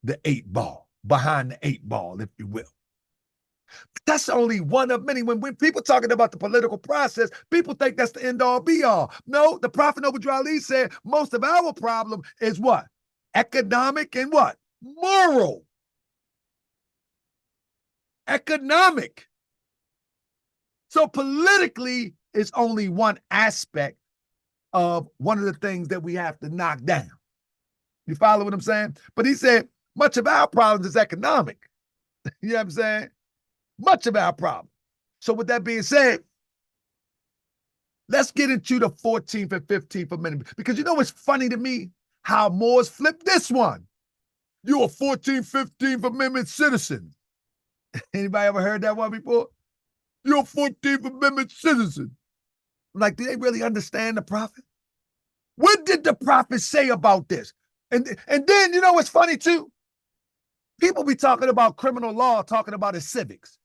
the 8 ball, behind the 8 ball, if you will. That's only one of many. When people talking about the political process, people think that's the end all be all. No, the Prophet Noble Drew Ali said most of our problem is what? Economic and what? Moral. Economic. So politically is only one aspect of one of the things that we have to knock down. You follow what I'm saying? But he said much of our problems is economic. You know what I'm saying? Much of our problem. So with that being said, let's get into the 14th and 15th Amendment. Because you know what's funny to me? How Moors flipped this one. You're a 14th, 15th Amendment citizen. Anybody ever heard that one before? You're a 14th Amendment citizen. Like, do they really understand the prophet? What did the prophet say about this? And then, you know what's funny too? People be talking about criminal law, talking about his civics.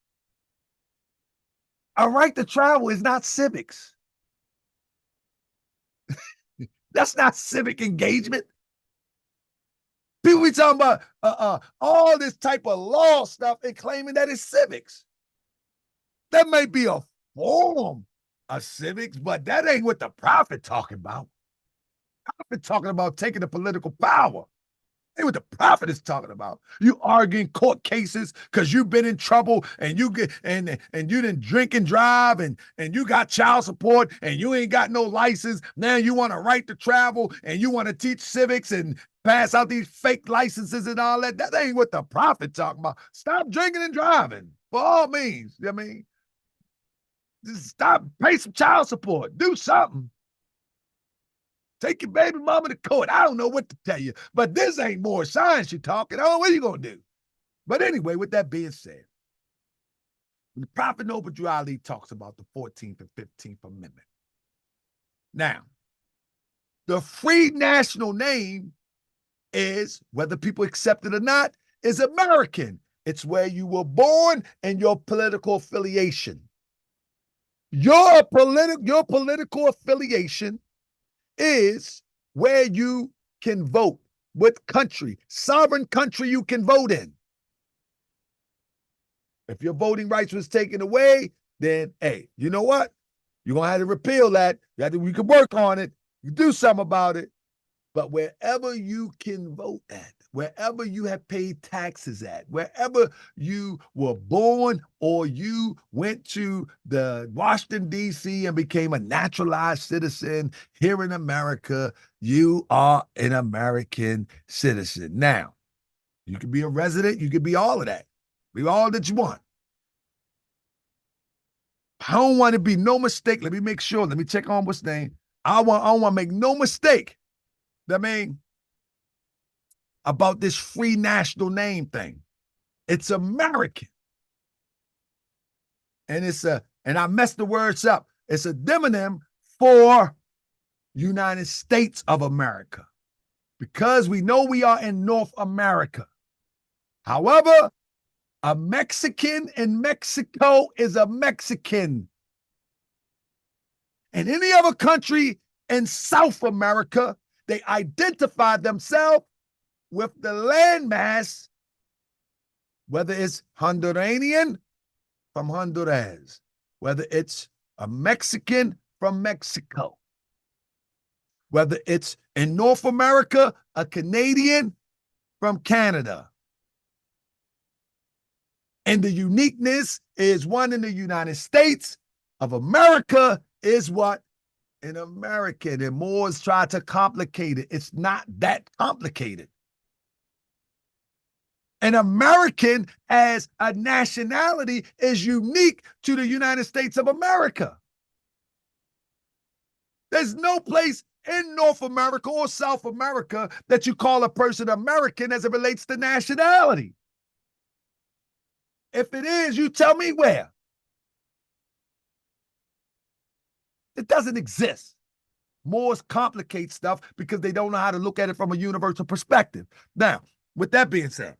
A right to travel is not civics. That's not civic engagement. People be talking about all this type of law stuff and claiming that it's civics. That may be a form of civics, but that ain't what the prophet talking about. Prophet talking about taking the political power. Ain't what the prophet is talking about. You arguing court cases because you've been in trouble and you get and you didn't drink and drive and you got child support and you ain't got no license. Now you want a right to travel and you want to teach civics and pass out these fake licenses and all that. That ain't what the prophet talking about. Stop drinking and driving, for all means. You know what I mean? Just stop, pay some child support, do something. Take your baby mama to court. I don't know what to tell you, but this ain't more science you're talking. Oh, what are you going to do? But anyway, with that being said, the Prophet Noble Drew Ali talks about the 14th and 15th Amendment. Now, the free national name is, whether people accept it or not, is American. It's where you were born and your political affiliation. Your political affiliation is where you can vote, what country, sovereign country you can vote in. If your voting rights was taken away, then, hey, you know what? You're going to have to repeal that. We can work on it. You do something about it. But wherever you can vote at, wherever you have paid taxes at, wherever you were born or you went to the Washington, D.C. and became a naturalized citizen here in America, you are an American citizen. Now, you can be a resident, you can be all of that. Be all that you want. I don't want to be no mistake. Let me make sure. Let me check on what's name. I don't want to make no mistake. I mean, about this free national name thing. It's American. And and I messed the words up. It's a demonym for United States of America, because we know we are in North America. However, a Mexican in Mexico is a Mexican. And any other country in South America, they identify themselves with the landmass, whether it's Honduranian from Honduras, whether it's a Mexican from Mexico, whether it's in North America, a Canadian from Canada. And the uniqueness is one in the United States of America is what? An American. And Moors try to complicate it. It's not that complicated. An American as a nationality is unique to the United States of America. There's no place in North America or South America that you call a person American as it relates to nationality. If it is, you tell me where. It doesn't exist. Moors complicate stuff because they don't know how to look at it from a universal perspective. Now, with that being said,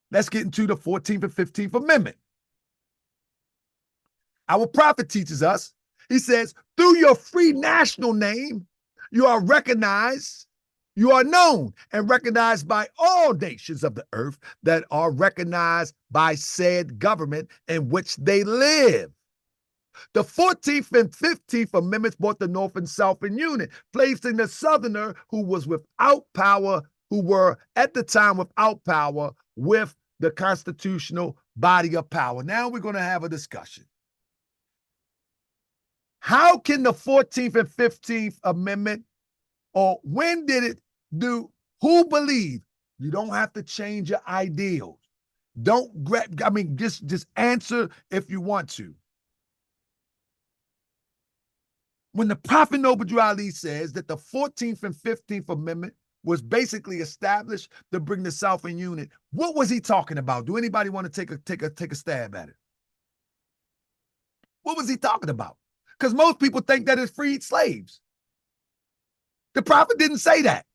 let's get into the 14th and 15th Amendment. Our prophet teaches us, he says, through your free national name, you are recognized, you are known and recognized by all nations of the earth that are recognized by said government in which they live. The 14th and 15th Amendments brought the North and South in unit, placing the Southerner who was without power, who were at the time without power, with the constitutional body of power. Now we're going to have a discussion. How can the 14th and 15th Amendment, or when did it do, who believed you don't have to change your ideals? Just answer if you want to. When the Prophet Noble Drew Ali says that the 14th and 15th Amendment was basically established to bring the South in unit, what was he talking about? Do anybody want to take a stab at it? What was he talking about? Because most people think that it freed slaves. The prophet didn't say that.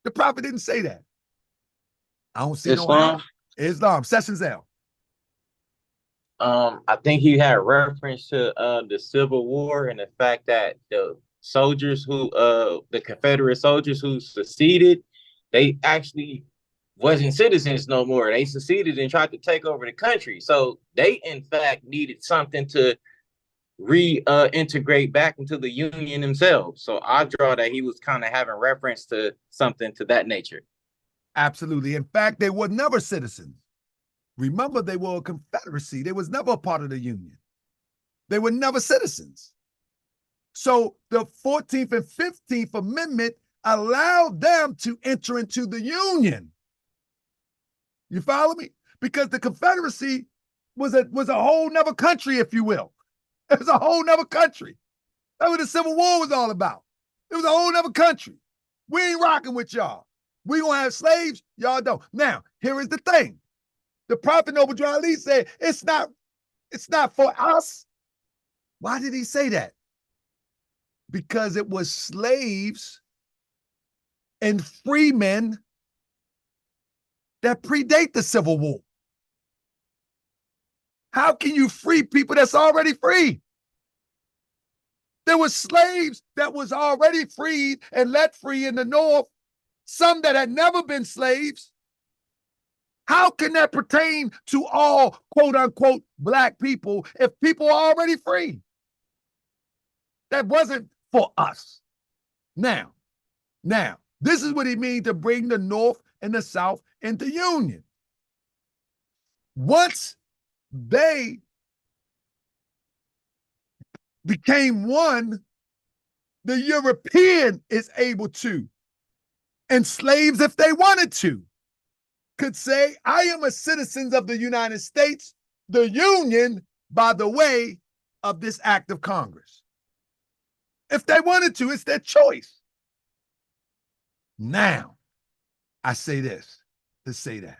The prophet didn't say that. I don't see Islam. Islam. Sessions L. I think he had reference to the Civil War and the fact that the soldiers who the Confederate soldiers who seceded, they actually wasn't citizens no more. They seceded and tried to take over the country. So they in fact needed something to reintegrate back into the Union themselves. So I draw that he was kind of having reference to something to that nature. Absolutely. In fact, they were never citizens. Remember, they were a confederacy. They was never a part of the Union. They were never citizens. So the 14th and 15th Amendment allowed them to enter into the Union. You follow me? Because the Confederacy was a whole nother country, if you will. It was a whole nother country. That's what the Civil War was all about. It was a whole nother country. We ain't rocking with y'all. We gonna have slaves, y'all don't. Now, here is the thing. The Prophet Noble Ali said, it's not for us. Why did he say that? Because it was slaves and free men that predate the Civil War. How can you free people that's already free? There were slaves that was already freed and let free in the North, some that had never been slaves. How can that pertain to all quote unquote black people if people are already free? That wasn't for us. Now, this is what it means to bring the North and the South into union. Once they became one, the European is able to, and slaves, if they wanted to, could say, I am a citizen of the United States, the Union, by the way of this act of Congress. If they wanted to, it's their choice. Now, I say this to say that.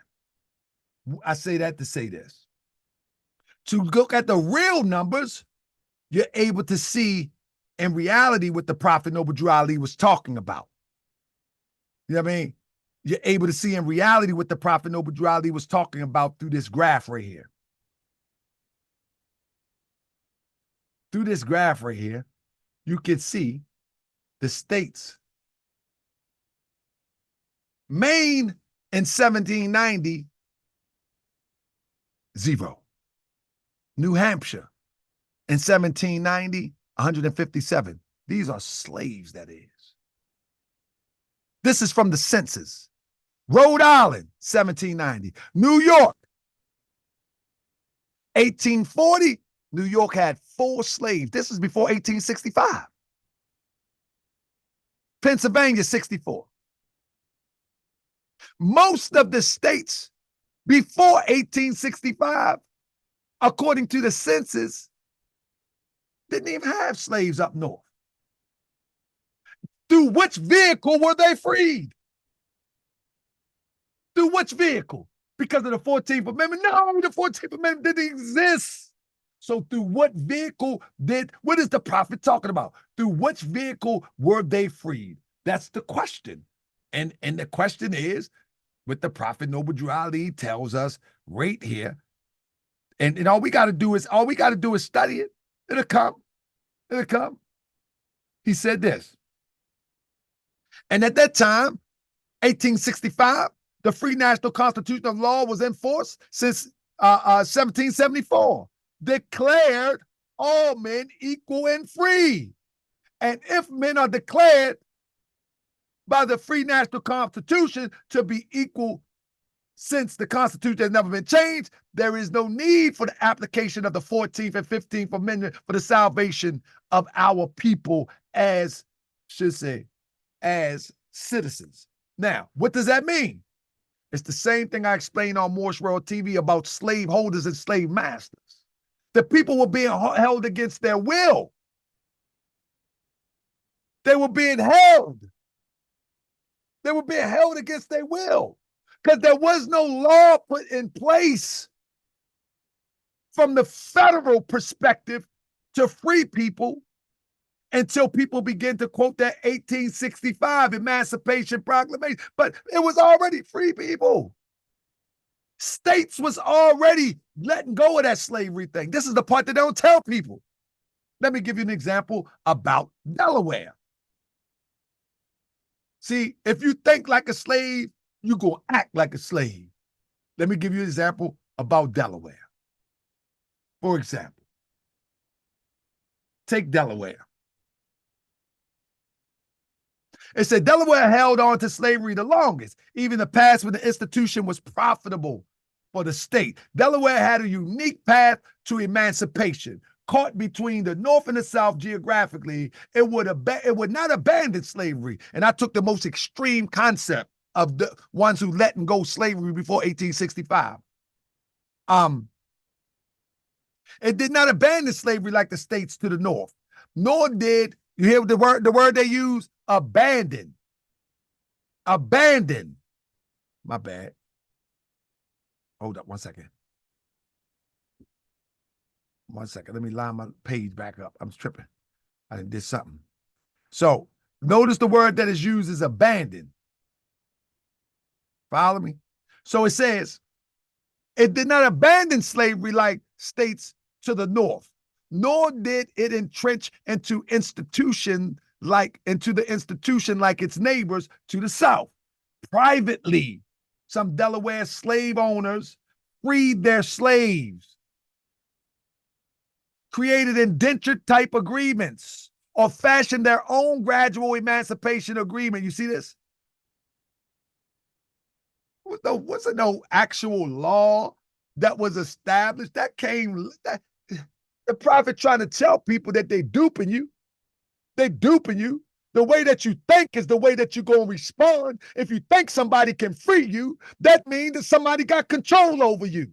I say that to say this. To look at the real numbers, you're able to see in reality what the Prophet Noble Drew Ali was talking about. You know what I mean? You're able to see in reality what the Prophet Noble Drew Ali was talking about through this graph right here. Through this graph right here, you can see the states. Maine in 1790, 0. New Hampshire in 1790, 157. These are slaves, that is. This is from the census. Rhode Island, 1790. New York, 1840, New York had 4 slaves. This is before 1865. Pennsylvania, 64. Most of the states before 1865, according to the census, didn't even have slaves up north. Through which vehicle were they freed? Through which vehicle? Because of the 14th Amendment? No, the 14th Amendment didn't exist. So through what vehicle what is the Prophet talking about? Through which vehicle were they freed? That's the question. And the question is, what the Prophet Noble Drew Ali tells us right here. And all we got to do is study it. It'll come. It'll come. He said this. And at that time, 1865, the free national constitutional law was in force since 1774, declared all men equal and free. And if men are declared by the free national constitution to be equal, since the Constitution has never been changed, there is no need for the application of the 14th and 15th Amendment for the salvation of our people as citizens. Now, what does that mean? It's the same thing I explained on Morse World TV about slave holders and slave masters. The people were being held against their will. They were being held. They were being held against their will because there was no law put in place from the federal perspective to free people until people begin to quote that 1865 Emancipation Proclamation. But it was already free people. States was already letting go of that slavery thing. This is the part that they don't tell people. Let me give you an example about Delaware. See, if you think like a slave, you're going to act like a slave. Let me give you an example about Delaware. For example, take Delaware. It said Delaware held on to slavery the longest, even the past when the institution was profitable for the state. Delaware had a unique path to emancipation. Caught between the North and the South geographically, it would not abandon slavery. And I took the most extreme concept of the ones who let go slavery before 1865. It did not abandon slavery like the states to the north, nor did, you hear the word they use? Abandon. Abandon. My bad. Hold up 1 second. 1 second. Let me line my page back up. I'm tripping. I did something. So notice the word that is used is abandon. Follow me? So it says, it did not abandon slavery like states to the north, nor did it entrench into the institution like its neighbors to the south. Privately, some Delaware slave owners freed their slaves, created indentured type agreements, or fashioned their own gradual emancipation agreement. You see this? Wasn't no actual law that was established. The prophet trying to tell people that they duping you. They duping you. The way that you think is the way that you're going to respond. If you think somebody can free you, that means that somebody got control over you.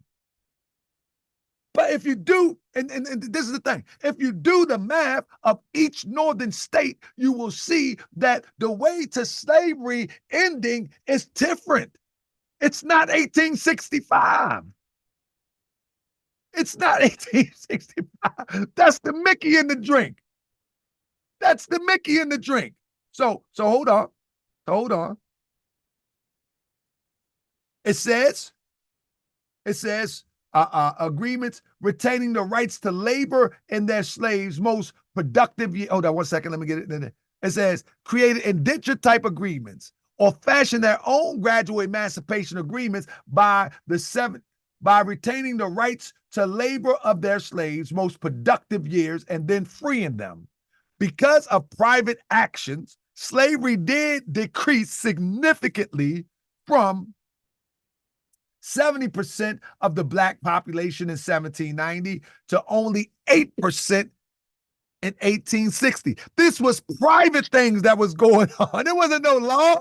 But if you do, and this is the thing, if you do the math of each northern state, you will see that the way to slavery ending is different. It's not 1865. It's not 1865. That's the Mickey in the drink. That's the Mickey in the drink. So hold on. Hold on. It says agreements retaining the rights to labor in their slaves' most productive year. Hold on 1 second. Let me get it. It says created indenture type agreements or fashion their own gradual emancipation agreements by retaining the rights to labor of their slaves' most productive years and then freeing them. Because of private actions, slavery did decrease significantly from 70% of the black population in 1790 to only 8% in 1860. This was private things that was going on. There wasn't no law.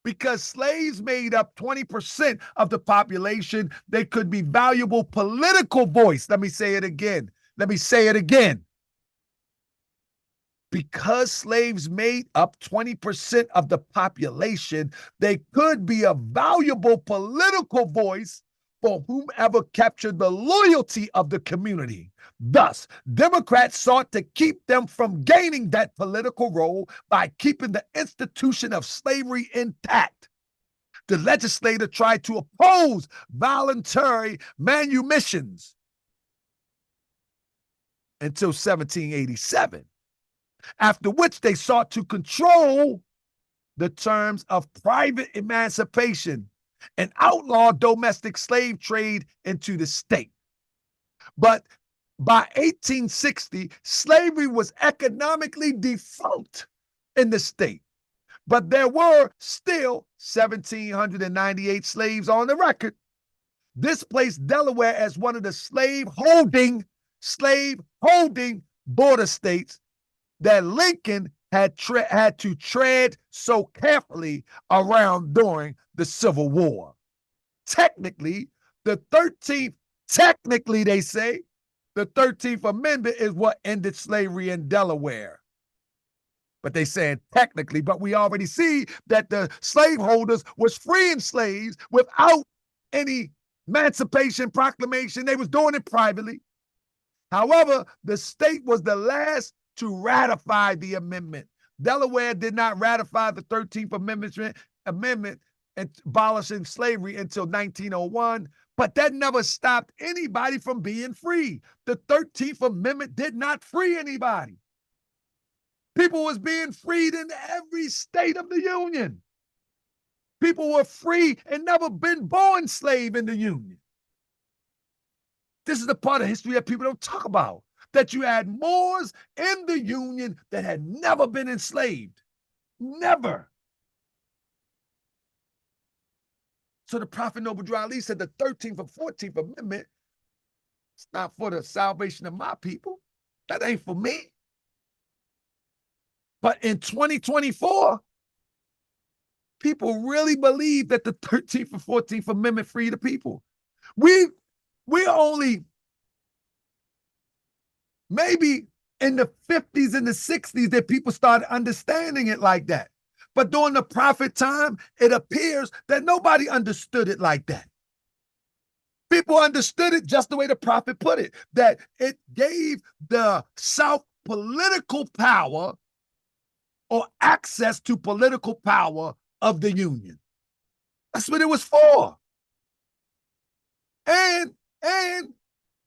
Because slaves made up 20% of the population, they could be valuable political voice. Let me say it again. Because slaves made up 20% of the population, they could be a valuable political voice for whomever captured the loyalty of the community. Thus, Democrats sought to keep them from gaining that political role by keeping the institution of slavery intact. The legislature tried to oppose voluntary manumissions until 1787, after which they sought to control the terms of private emancipation and outlaw domestic slave trade into the state. But by 1860, slavery was economically defunct in the state, but there were still 1,798 slaves on the record. This placed Delaware as one of the slave-holding border states that Lincoln had to tread so carefully around during the Civil War. Technically, they say, the 13th Amendment is what ended slavery in Delaware. But they said technically, but we already see that the slaveholders was freeing slaves without any Emancipation Proclamation. They was doing it privately. However, the state was the last to ratify the amendment. Delaware did not ratify the 13th Amendment and abolishing slavery until 1901, but that never stopped anybody from being free. The 13th Amendment did not free anybody. People was being freed in every state of the Union. People were free and never been born slave in the Union. This is the part of history that people don't talk about, that you had Moors in the Union that had never been enslaved. Never. So the Prophet Noble Drew Ali said the 13th or 14th Amendment, it's not for the salvation of my people. That ain't for me. But in 2024, people really believe that the 13th or 14th Amendment freed the people. We we're only maybe in the 50s and the 60s that people started understanding it like that. But during the prophet time, it appears that nobody understood it like that. People understood it just the way the prophet put it, that it gave the South political power or access to political power of the Union. That's what it was for. And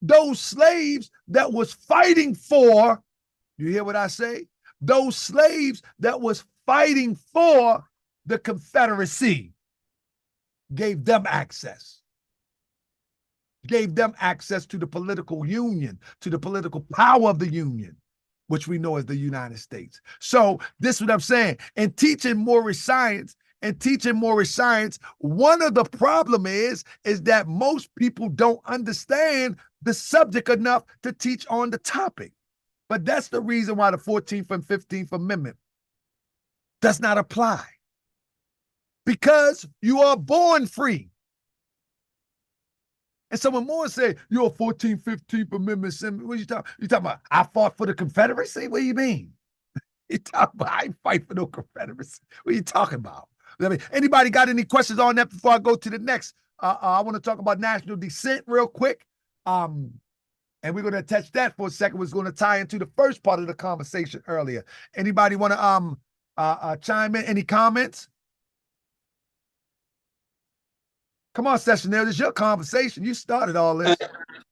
those slaves that was fighting for, you hear what I say? Those slaves that was fighting for the Confederacy gave them access. Gave them access to the political union, to the political power of the Union, which we know as the United States. So this is what I'm saying. And teaching Moorish science, one of the problem is that most people don't understand the subject enough to teach on the topic. But that's the reason why the 14th and 15th Amendment does not apply. Because you are born free. And someone more say, you're a 14th, 15th Amendment. What are you talking? You talking about, I fought for the Confederacy? What do you mean? You talking about, I ain't fight for no Confederacy. What are you talking about? I mean, anybody got any questions on that before I go to the next? I want to talk about national descent real quick. And we're going to touch that for a second. It's going to tie into the first part of the conversation earlier. Anybody want to chime in? Any comments? Come on, Sessionaire. This is your conversation. You started all this.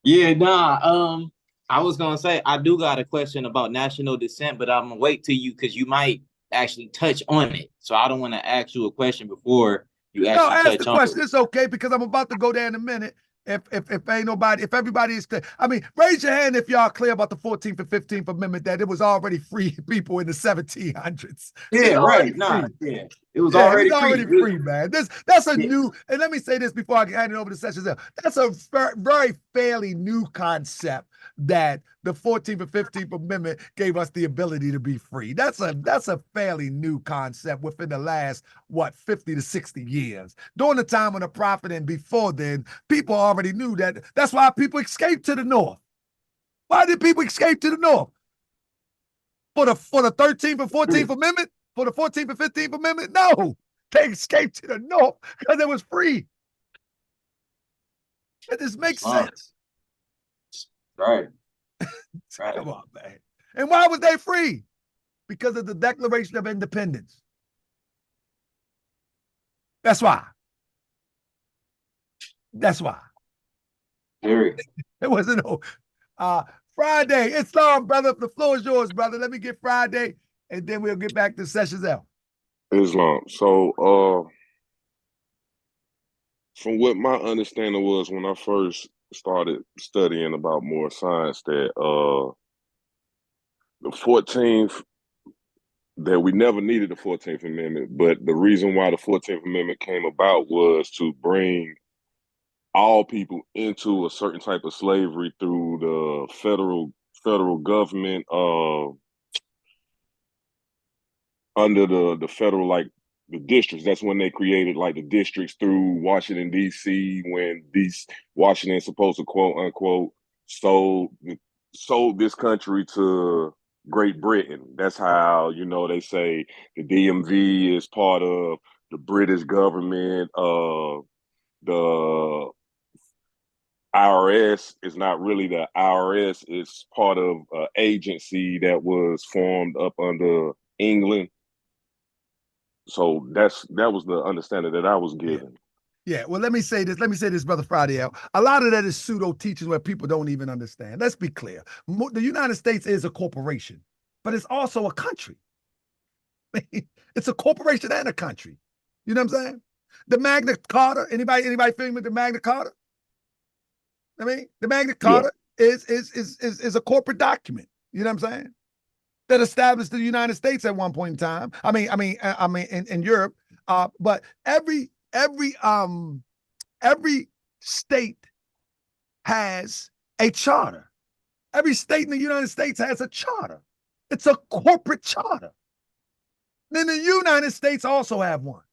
Yeah, nah. I was gonna say I do got a question about national descent, but I'm gonna wait till you because you might actually touch on it. So I don't want to ask you a question before you actually ask touch the on question. it. It's okay because I'm about to go there in a minute. If ain't nobody, if everybody is clear, I mean, raise your hand if y'all clear about the 14th and 15th Amendment that it was already free people in the 1700s. Yeah, right. Nah, yeah, it was already free, man. That's a new, and let me say this before I hand it over to Sessions. That's a very fairly new concept that the 14th and 15th Amendment gave us the ability to be free. That's a fairly new concept within the last, 50 to 60 years. During the time of the prophet and before then, people already knew that. That's why people escaped to the north. Why did people escape to the north? For the 13th and 14th Amendment? For the 14th and 15th Amendment? No. They escaped to the north because it was free. It just makes sense. Right. Come on, man. And why was they free? Because of the Declaration of Independence. That's why. Very. It wasn't no Friday. Islam, brother. The floor is yours, brother. Let me get Friday, and then we'll get back to Sessions out. Islam. So from what my understanding was when I first started studying about more science, that the 14th, that we never needed the 14th Amendment, but the reason why the 14th Amendment came about was to bring all people into a certain type of slavery through the federal government, under the federal, like the districts. That's when they created like the districts through Washington D.C. when these Washington supposed to quote unquote sold this country to Great Britain. That's how, they say the DMV is part of the British government. The IRS is not really the IRS. It's part of an agency that was formed up under England. So that was the understanding that I was given. Yeah. Well, let me say this, Brother Friday. A lot of that is pseudo teaching where people don't even understand. Let's be clear. The United States is a corporation, but it's also a country. It's a corporation and a country. You know what I'm saying? The Magna Carta. Anybody familiar with the Magna Carta? I mean, the Magna Carta is a corporate document. You know what I'm saying? That established the United States at one point in time. I mean, in Europe. But every state has a charter. Every state in the United States has a charter. It's a corporate charter. Then the United States also have one.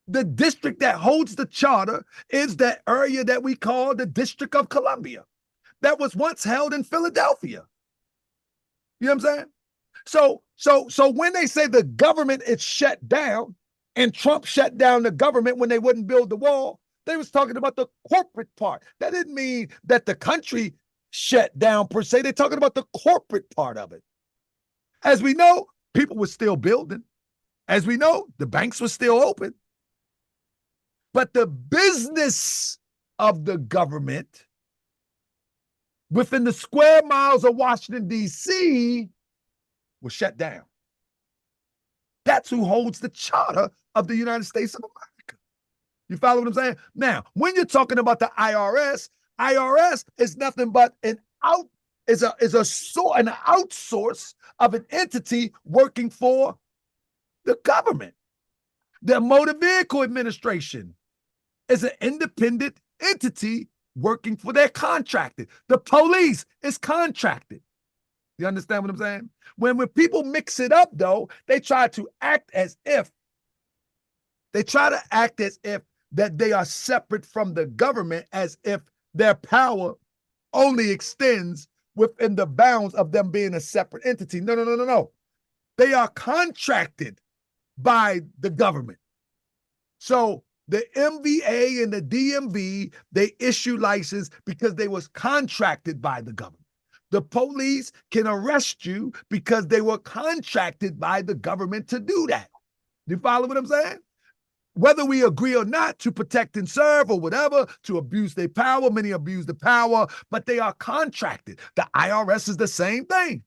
The district that holds the charter is that area that we call the District of Columbia that was once held in Philadelphia. You know what I'm saying? So when they say the government is shut down and Trump shut down the government when they wouldn't build the wall, they was talking about the corporate part. That didn't mean that the country shut down per se. They're talking about the corporate part of it. As we know, people were still building. As we know, the banks were still open. But the business of the government within the square miles of Washington, D.C. was shut down. That's who holds the charter of the United States of America. You follow what I'm saying? Now, when you're talking about the IRS, IRS is nothing but an outsource of an entity working for the government. The Motor Vehicle Administration is an independent entity working for their contracted. The police is contracted. You understand what I'm saying? When people mix it up, though, they try to act as if that they are separate from the government, as if their power only extends within the bounds of them being a separate entity. No. They are contracted by the government. So the MVA and the DMV, they issue license because they was contracted by the government. The police can arrest you because they were contracted by the government to do that. You follow what I'm saying? Whether we agree or not, to protect and serve or whatever, to abuse their power, many abuse the power, but they are contracted. The IRS is the same thing.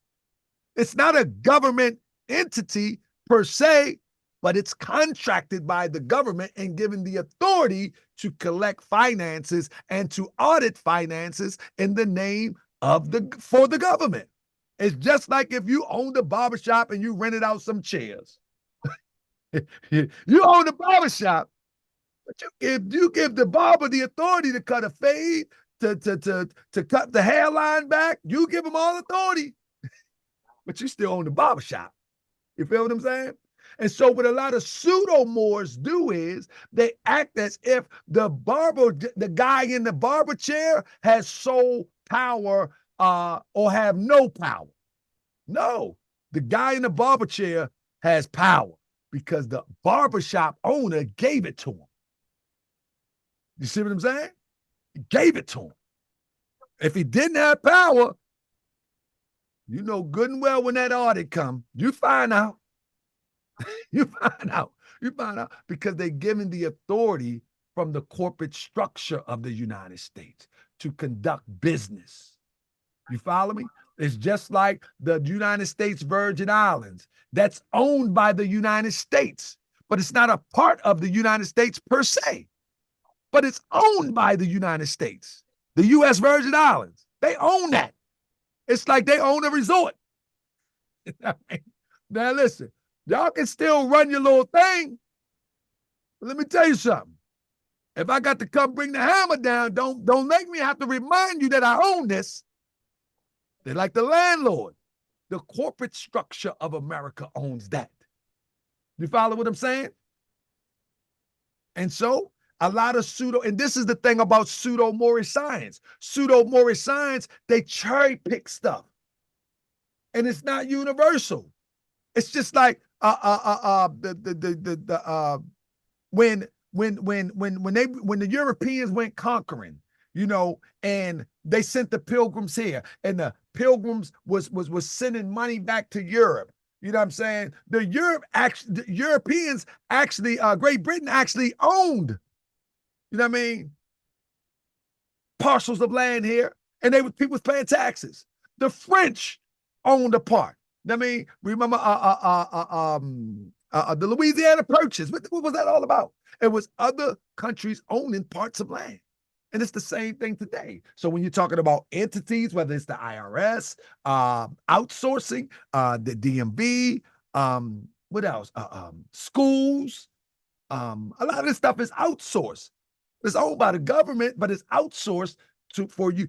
It's not a government entity per se, but it's contracted by the government and given the authority to collect finances and to audit finances in the name of for the government. It's just like if you owned a barbershop and you rented out some chairs. You own the barbershop, but you give the barber the authority to cut a fade, to cut the hairline back. You give him all authority, but you still own the barbershop. You feel what I'm saying? And so what a lot of pseudo-Moors do is they act as if the guy in the barber chair has sole power or have no power. No, the guy in the barber chair has power because the barbershop owner gave it to him. You see what I'm saying? He gave it to him. If he didn't have power, you know good and well when that audit comes, you find out. You find out because they're given the authority from the corporate structure of the United States to conduct business. You follow me? It's just like the United States Virgin Islands. That's owned by the United States, but it's not a part of the United States per se, but it's owned by the United States. The U.S. Virgin Islands, they own that. It's like they own a resort. Now listen, y'all can still run your little thing. But let me tell you something. If I got to come bring the hammer down, don't make me have to remind you that I own this. They're like the landlord. The corporate structure of America owns that. You follow what I'm saying? And so a lot of and this is the thing about pseudo-Moorish science. Pseudo-Moorish science, they cherry pick stuff. And it's not universal. It's just like when the Europeans went conquering, you know, and they sent the pilgrims here, and the pilgrims was sending money back to Europe. You know what I'm saying? The Europeans actually, Great Britain actually owned, you know what I mean, parcels of land here, and people was paying taxes. The French owned a part. I mean, remember the Louisiana Purchase? What was that all about? It was other countries owning parts of land. And it's the same thing today. So when you're talking about entities, whether it's the IRS, outsourcing, the DMV, what else? Schools, a lot of this stuff is outsourced. It's owned by the government, but it's outsourced for you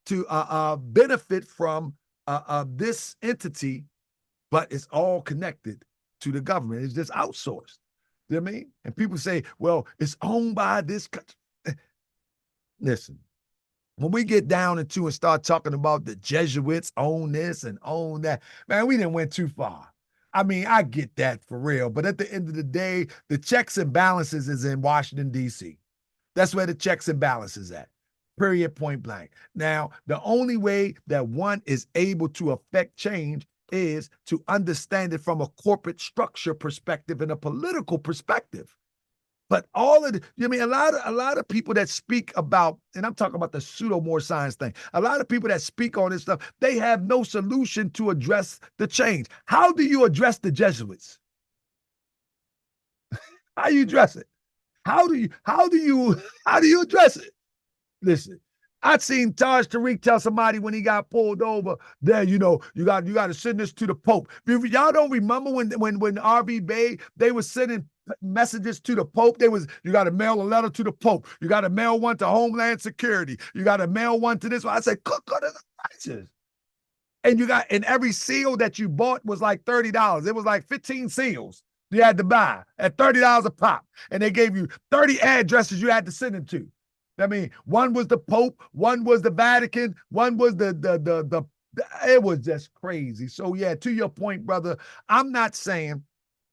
to benefit from this entity, but it's all connected to the government. It's just outsourced. You know what I mean? And people say, well, it's owned by this country. Listen, when we get down into and start talking about the Jesuits own this and own that, man, we didn't went too far. I mean, I get that for real. But at the end of the day, the checks and balances is in Washington, D.C. That's where the checks and balances at. Period, point blank. Now, the only way that one is able to affect change is to understand it from a corporate structure perspective and a political perspective. But all of the, you know, I mean, a lot of people that speak about, and I'm talking about the pseudo science thing, a lot of people that speak on this stuff, they have no solution to address the change. How do you address the Jesuits? How do you address it? How do you address it? Listen, I seen Taj Tariq tell somebody when he got pulled over, there, you got to send this to the Pope. Y'all don't remember when R.V. Bay, they were sending messages to the Pope. You got to mail a letter to the Pope. You got to mail one to Homeland Security. You got to mail one to this one. I said, good gracious. And every seal that you bought was like $30. It was like 15 seals you had to buy at $30 a pop. And they gave you 30 addresses you had to send them to. I mean, one was the Pope, one was the Vatican, one was the it was just crazy. So yeah, to your point, brother, I'm not saying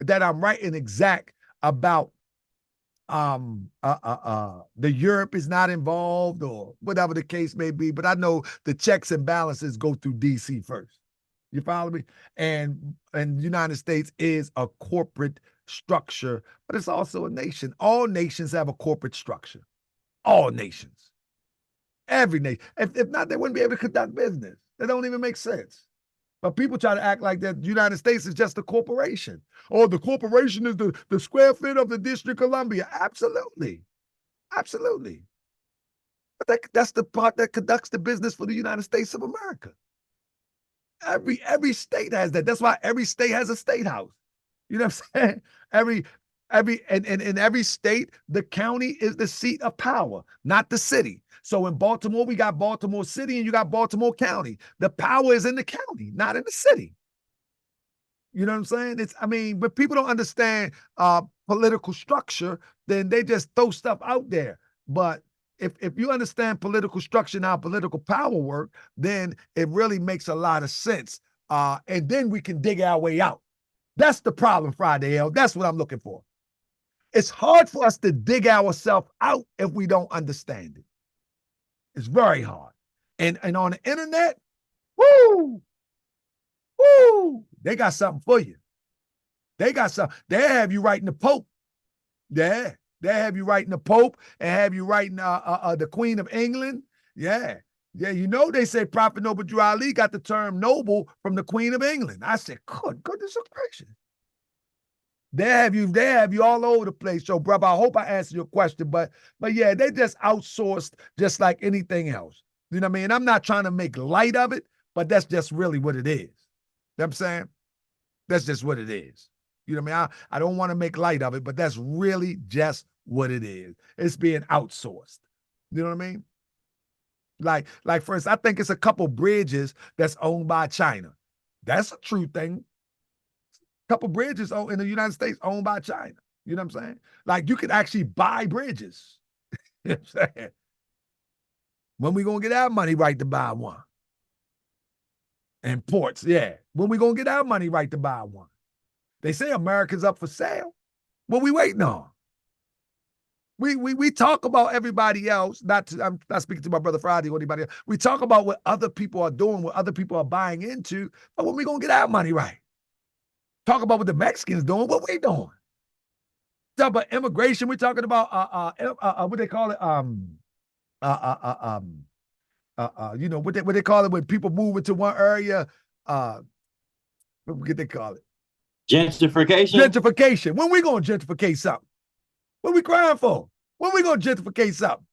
that I'm right and exact about the Europe is not involved or whatever the case may be, but I know the checks and balances go through DC first. You follow me? And the United States is a corporate structure, but it's also a nation. All nations have a corporate structure. All nations. Every nation. If not, they wouldn't be able to conduct business. That don't even make sense. But people try to act like that the United States is just a corporation. Oh, the corporation is the square feet of the District of Columbia. Absolutely. Absolutely. But that's the part that conducts the business for the United States of America. Every state has that. That's why every state has a state house. You know what I'm saying? And in every state, the county is the seat of power, not the city. So in Baltimore, we got Baltimore City and you got Baltimore County. The power is in the county, not in the city. You know what I'm saying? But people don't understand political structure, then they just throw stuff out there. But if you understand political structure and how political power work, then it really makes a lot of sense. And then we can dig our way out. That's the problem, Friday L. That's what I'm looking for. It's hard for us to dig ourselves out if we don't understand it. It's very hard. And on the internet, woo, they got something for you. They got something. They have you writing the Pope. Yeah. They have you writing the Pope and have you writing the Queen of England. Yeah. Yeah, they say Prophet Noble Drew Ali got the term noble from the Queen of England. I said, goodness gracious. They have you all over the place. So, brother, I hope I answered your question. But yeah, they just outsourced just like anything else. You know what I mean? I'm not trying to make light of it, but that's just really what it is. You know what I'm saying? That's just what it is. You know what I mean? I don't want to make light of it, but that's really just what it is. It's being outsourced. You know what I mean? Like for instance, I think it's a couple bridges that's owned by China. That's a true thing. Couple bridges in the United States owned by China. You know what I'm saying? Like you could actually buy bridges. You know what I'm saying? When we gonna get our money right to buy one? And ports, yeah. When we gonna get our money right to buy one? They say America's up for sale. What we waiting on? We talk about everybody else. I'm not speaking to my brother Friday or anybody else. We talk about what other people are doing, what other people are buying into. But when we gonna get our money right? Talk about what the Mexicans doing. What we doing? Talk about immigration. We're talking about what they call it. What they call it when people move into one area. What they call it? Gentrification. Gentrification. When we gonna gentrificate something? What we crying for? When we gonna gentrificate something?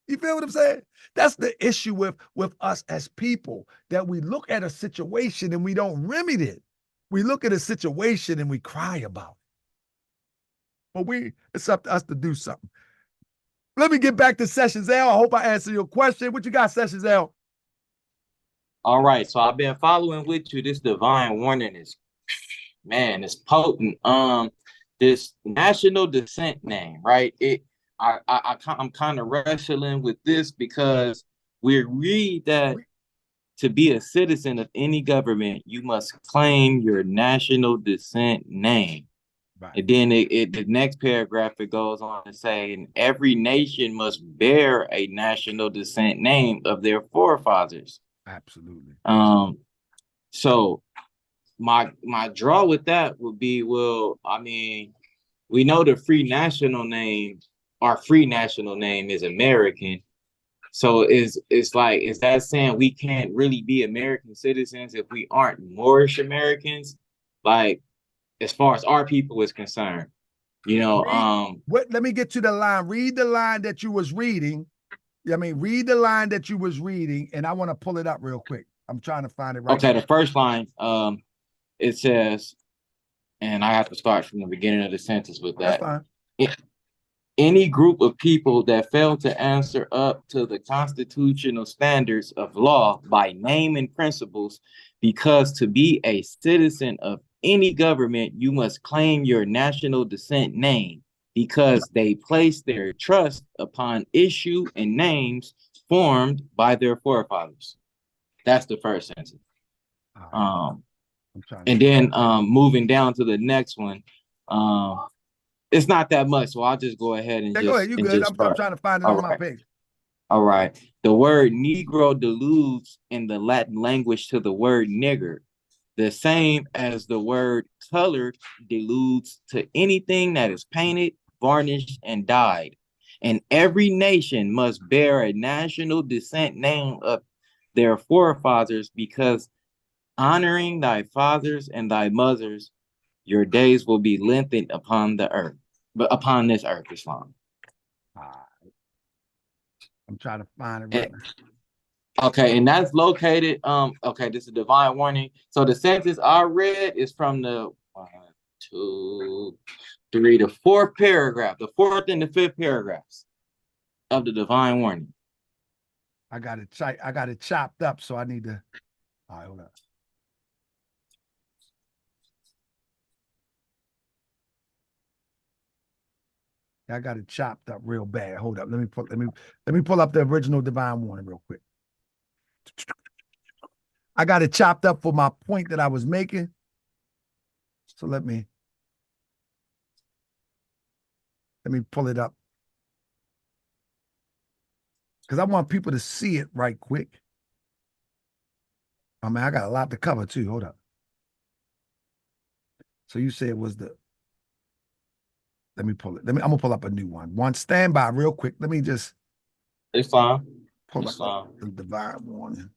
You feel what I'm saying? That's the issue with us as people, that we look at a situation and we don't remedy it. We look at a situation and we cry about it. But it's up to us to do something. Let me get back to Sessions L. I hope I answered your question. What you got, Sessions L? All right. So I've been following with you. This divine warning is, man, it's potent. this national descent name, right? I'm kind of wrestling with this because we read that to be a citizen of any government, you must claim your national descent name. Right. And then the next paragraph, it goes on to say, and every nation must bear a national descent name of their forefathers. Absolutely. So my draw with that would be, well, I mean, we know the free national name, our free national name is American. So it's like, is that saying we can't really be American citizens if we aren't Moorish Americans? Like, as far as our people is concerned, you know, let me get to the line. Read the line that you was reading. I mean, read the line that you was reading, and I want to pull it up real quick. I'm trying to find it right okay, now. the first line, it says, and I have to start from the beginning of the sentence with that. That's fine. Any group of people that fail to answer up to the constitutional standards of law by name and principles, because to be a citizen of any government, you must claim your national descent name, because they place their trust upon issue and names formed by their forefathers. That's the first sentence. And then moving down to the next one, it's not that much, so I'll just go ahead and go ahead. You good? I'm trying to find it on my page. All right. The word Negro deludes in the Latin language to the word nigger, the same as the word colored deludes to anything that is painted, varnished, and dyed. And every nation must bear a national descent name of their forefathers, because honoring thy fathers and thy mothers, your days will be lengthened upon the earth, but upon this earth, Islam. I'm trying to find it right now. Okay, and that's located. Okay, this is a divine warning. So the sentence I read is from the 1, 2, 3, the fourth paragraph, the fourth and the fifth paragraphs of the divine warning. I got it chopped up, so I need to. All right, hold up. I got it chopped up real bad. Hold up. Let me pull up the original divine warning real quick. I got it chopped up for my point that I was making. So let me pull it up, because I want people to see it right quick. I mean, I got a lot to cover too. Hold up. So you say it was the. Let me pull it. I'm gonna pull up a new one. Stand by real quick. Let me just. It's fine. Pull up the divine warning.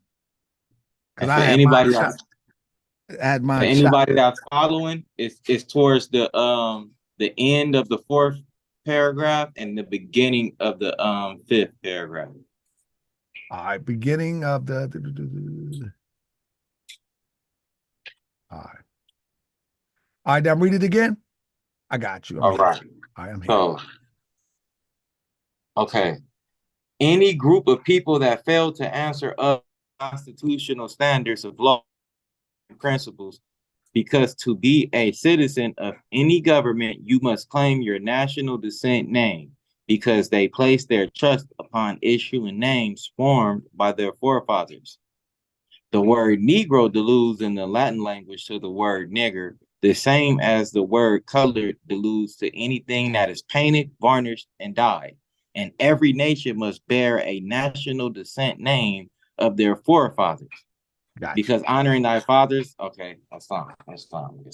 Because I had anybody that's following, it's towards the end of the fourth paragraph and the beginning of the fifth paragraph. All right, beginning of the. All right, now read it again. I got you. All right, I'm here. So, okay. Any group of people that fail to answer up constitutional standards of law and principles, because to be a citizen of any government, you must claim your national descent name, because they place their trust upon issue and names formed by their forefathers. The word Negro deludes in the Latin language to the word nigger, the same as the word colored deludes to anything that is painted, varnished, and dyed. And every nation must bear a national descent name of their forefathers. Gotcha. Because honoring thy fathers, okay, that's fine.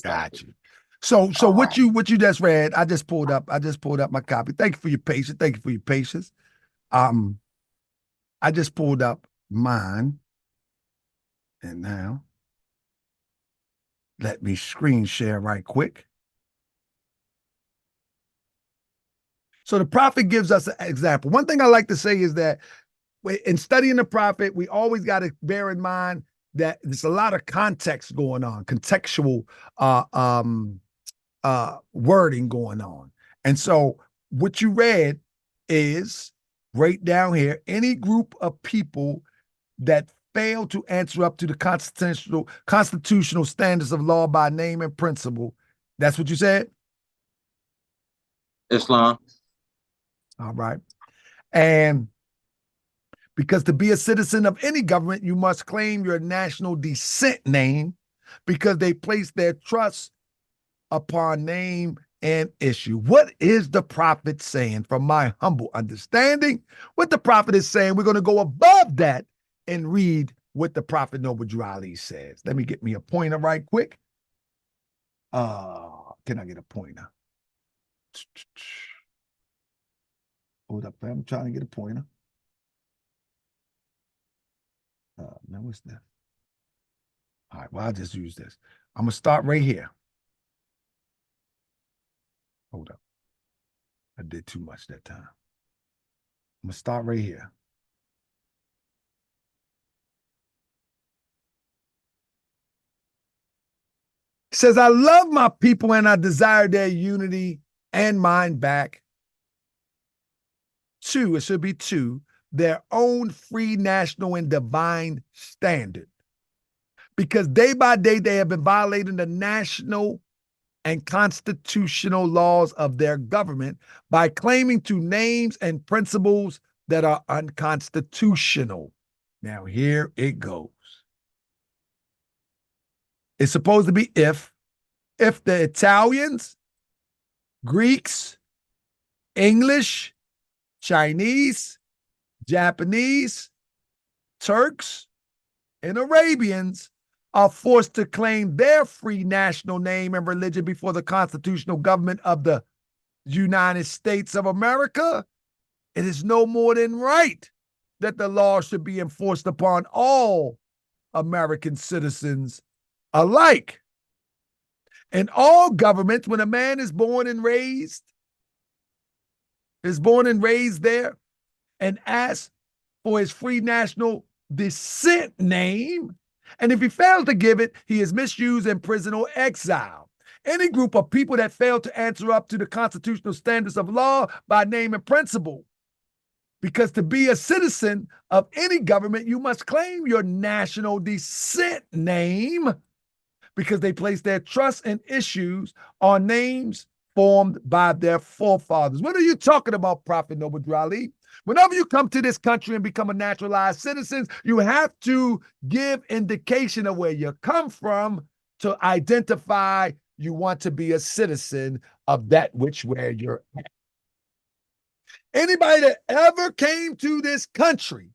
Got you. So what you just read, I just pulled up my copy. Thank you for your patience. I just pulled up mine. And now, let me screen share right quick. So the prophet gives us an example. One thing I like to say is that in studying the prophet, we always got to bear in mind that there's a lot of context going on, contextual wording going on. And so what you read is right down here, any group of people that fail to answer up to the constitutional standards of law by name and principle. That's what you said? Islam. All right. And because to be a citizen of any government, you must claim your national descent name because they place their trust upon name and issue. What is the prophet saying? From my humble understanding, what the prophet is saying, we're going to go above that and read what the prophet Noble Drew Ali says. Let me get me a pointer right quick. Can I get a pointer? Hold up, I'm trying to get a pointer. Now what's that? All right, well, I'll just use this. I'm going to start right here. Hold up. I did too much that time. I'm going to start right here. It says, I love my people and I desire their unity and mine back. Two, it should be two, their own free national and divine standard. Because day by day they have been violating the national and constitutional laws of their government by claiming to names and principles that are unconstitutional. Now, here it goes. It's supposed to be if the Italians, Greeks, English, Chinese, Japanese, Turks, and Arabians are forced to claim their free national name and religion before the constitutional government of the United States of America, it is no more than right that the law should be enforced upon all American citizens alike. In all governments, when a man is born and raised there and asks for his free national descent name, and if he fails to give it, he is misused, imprisoned, or exiled. Any group of people that fail to answer up to the constitutional standards of law by name and principle. Because to be a citizen of any government, you must claim your national descent name because they place their trust and issues on names formed by their forefathers. What are you talking about, Prophet Noble Drew Ali? Whenever you come to this country and become a naturalized citizen, you have to give indication of where you come from to identify you want to be a citizen of that where you're at. Anybody that ever came to this country,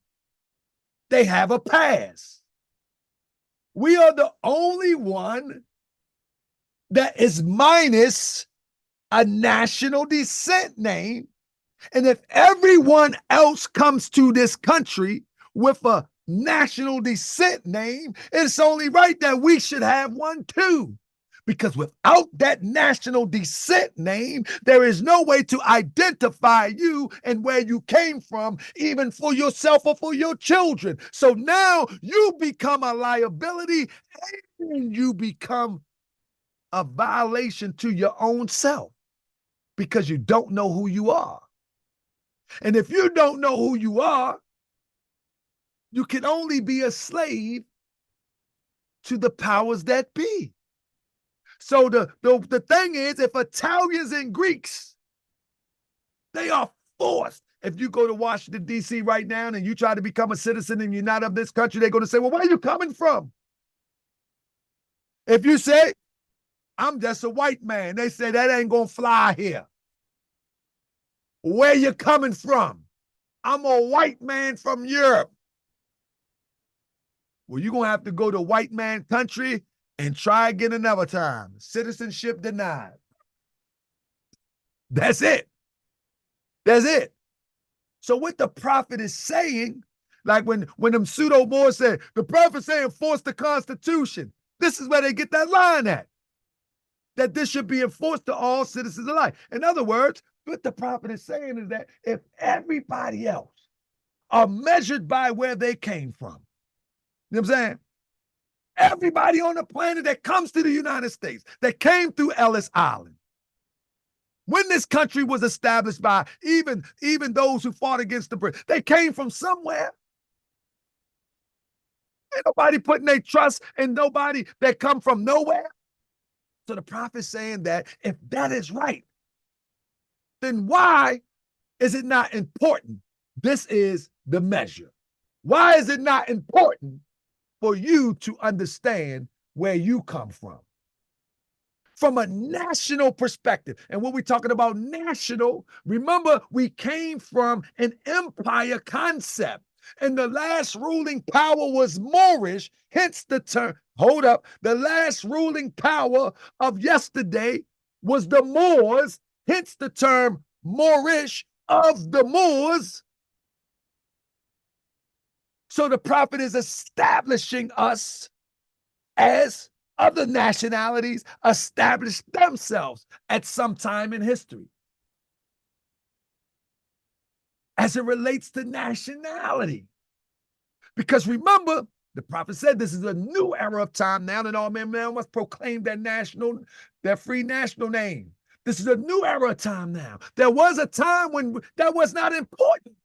they have a past. We are the only one that is minus a national descent name. And if everyone else comes to this country with a national descent name, it's only right that we should have one too. Because without that national descent name, there is no way to identify you and where you came from, even for yourself or for your children. So now you become a liability and you become a violation to your own self because you don't know who you are. And if you don't know who you are, you can only be a slave to the powers that be. So the thing is, if Italians and Greeks, they are forced. If you go to Washington, D.C. right now and you try to become a citizen and you're not of this country, they're going to say, well, where are you coming from? If you say, I'm just a white man, they say that ain't going to fly here. Where you coming from? I'm a white man from Europe. Well, you're going to have to go to white man country and try again another time. Citizenship denied. That's it. That's it. So what the prophet is saying, like when them pseudo boys said, the prophet saying enforce the Constitution. This is where they get that line at. That this should be enforced to all citizens alike. In other words, what the prophet is saying is that if everybody else are measured by where they came from, you know what I'm saying? Everybody on the planet that comes to the United States, that came through Ellis Island, when this country was established by even those who fought against the British, they came from somewhere. Ain't nobody putting their trust in nobody that come from nowhere. So the prophet's saying that if that is right, then why is it not important? This is the measure. Why is it not important for you to understand where you come from a national perspective? And when we're talking about national, remember, we came from an empire concept. And the last ruling power was Moorish, hence the term, hold up, the last ruling power of yesterday was the Moors, hence the term Moorish, of the Moors. So the prophet is establishing us as other nationalities established themselves at some time in history. As it relates to nationality. Because remember, the prophet said this is a new era of time now, and all men now must proclaim their free national name. This is a new era of time now. There was a time when that was not important.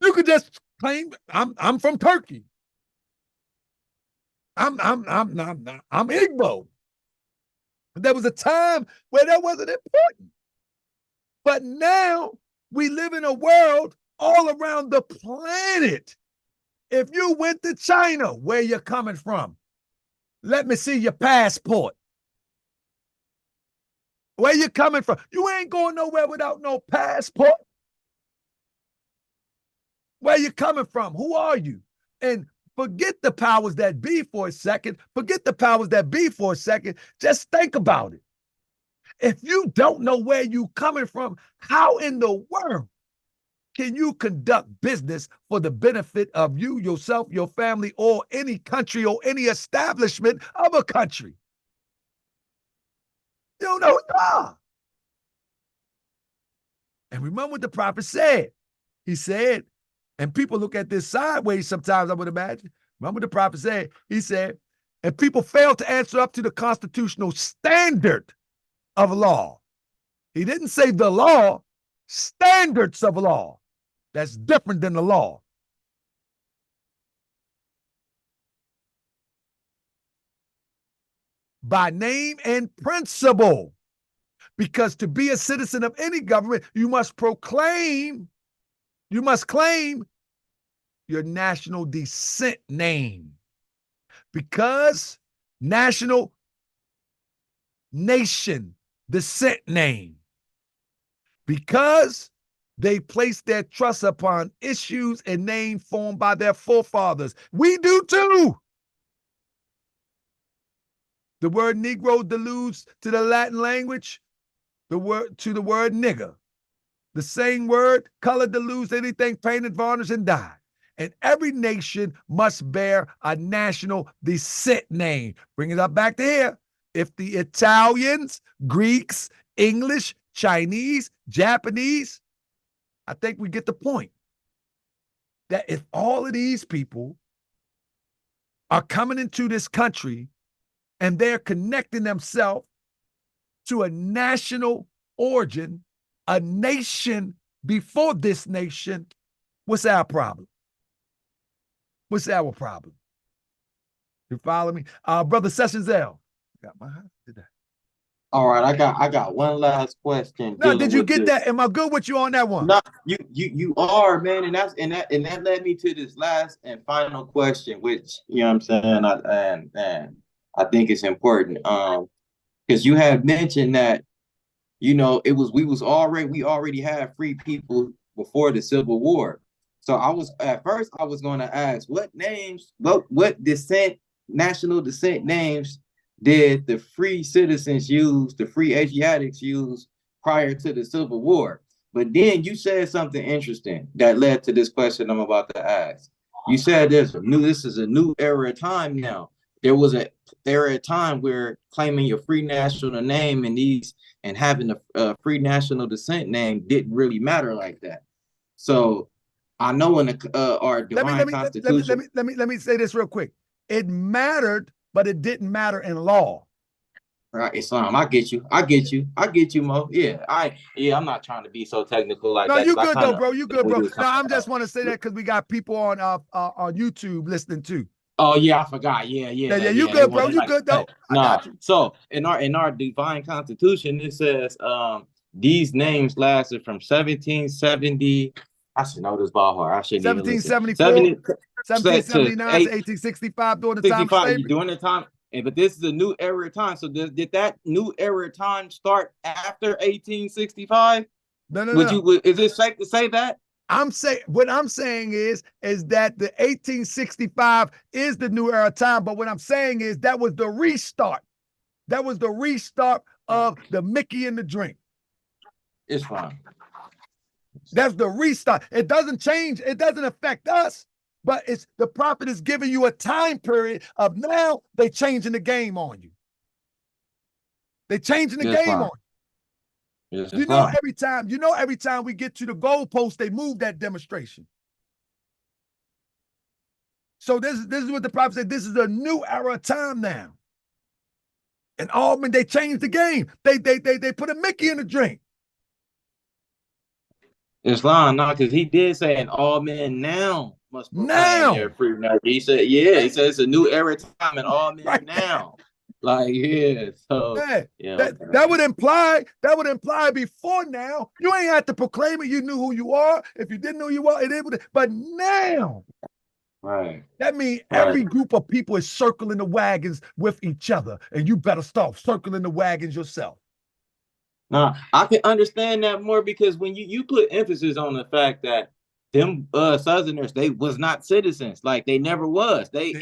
You could just claim I'm from Turkey. I'm Igbo. There was a time where that wasn't important. But now we live in a world all around the planet. If you went to China, where you coming from? Let me see your passport. Where you coming from? You ain't going nowhere without no passport. Where you coming from? Who are you? And forget the powers that be for a second. Forget the powers that be for a second. Just think about it. If you don't know where you coming from, how in the world can you conduct business for the benefit of you, yourself, your family, or any country or any establishment of a country? You don't know who you are. And remember what the prophet said. He said, and people look at this sideways sometimes, I would imagine. Remember what the prophet said? He said, and people fail to answer up to the constitutional standard of law. He didn't say the law, standards of law. That's different than the law. By name and principle. Because to be a citizen of any government, you must claim your national descent name. Because national nation descent name. Because they place their trust upon issues and names formed by their forefathers. We do too. The word Negro alludes to the Latin language, the word nigger. The same word, color alludes to anything painted, varnished, and dyed. And every nation must bear a national descent name. Bring it up back to here. If the Italians, Greeks, English, Chinese, Japanese, I think we get the point. That if all of these people are coming into this country and they're connecting themselves to a national origin, a nation before this nation, what's our problem? What's our problem? You follow me? Brother Sessions L. Got my house today. All right, I got one last question. No, did you get that? Am I good with you on that one? No, you are, man, and that led me to this last and final question, which you know what I'm saying, and I think it's important. Because you had mentioned that, you know, we already had free people before the Civil War. So at first I was going to ask what national descent names did the free citizens use, the free Asiatics use prior to the Civil War? But then you said something interesting that led to this question I'm about to ask. You said this is a new era of time now. There was an era of time where claiming your free national name and having a free national descent name didn't really matter like that. So I know in our divine constitution. Let me say this real quick. It mattered, but it didn't matter in law. Right, Islam. I get you, Mo. Yeah, I'm not trying to be so technical like no, that. You good though, bro. You good, bro. No, I just want to say Yeah. that because we got people on YouTube listening too. Oh yeah, I forgot. Yeah, Yeah, that, you yeah. They good, bro. want You like good though. I nah. got you. So in our divine constitution, it says these names lasted from 1770. I should know this by heart. I shouldn't even listen. 1774, 70 to 1779 to 1865 during the time of 65 slavery. during the time. And but this is a new era of time. So did that new era of time start after 1865? No, no, Would no. you is it safe to say that? I'm saying what I'm saying is that the 1865 is the new era of time. But what I'm saying is that was the restart. That was the restart of the Mickey and the drink. It's fine. That's the restart. It doesn't change. It doesn't affect us. But it's the prophet is giving you a time period of now they changing the game on you. They changing the It's game fine. on you. It's fine. Every time we get to the goalpost, they move that demonstration. So this is what the prophet said. This is a new era of time now. And Auburn, they changed the game. They put a Mickey in the drink. Islam, no, because he did say, and all men now must proclaim Now. their freedom. He said, yeah, he says it's a new era time, and all men Right. now. Like, yeah, so yeah, that would imply before now you ain't had to proclaim it. You knew who you are. If you didn't know who you are, it able to. But now, right, that means every group of people is circling the wagons with each other, and you better start circling the wagons yourself. Now I can understand that more because when you put emphasis on the fact that them Southerners, they was not citizens, like they never was. They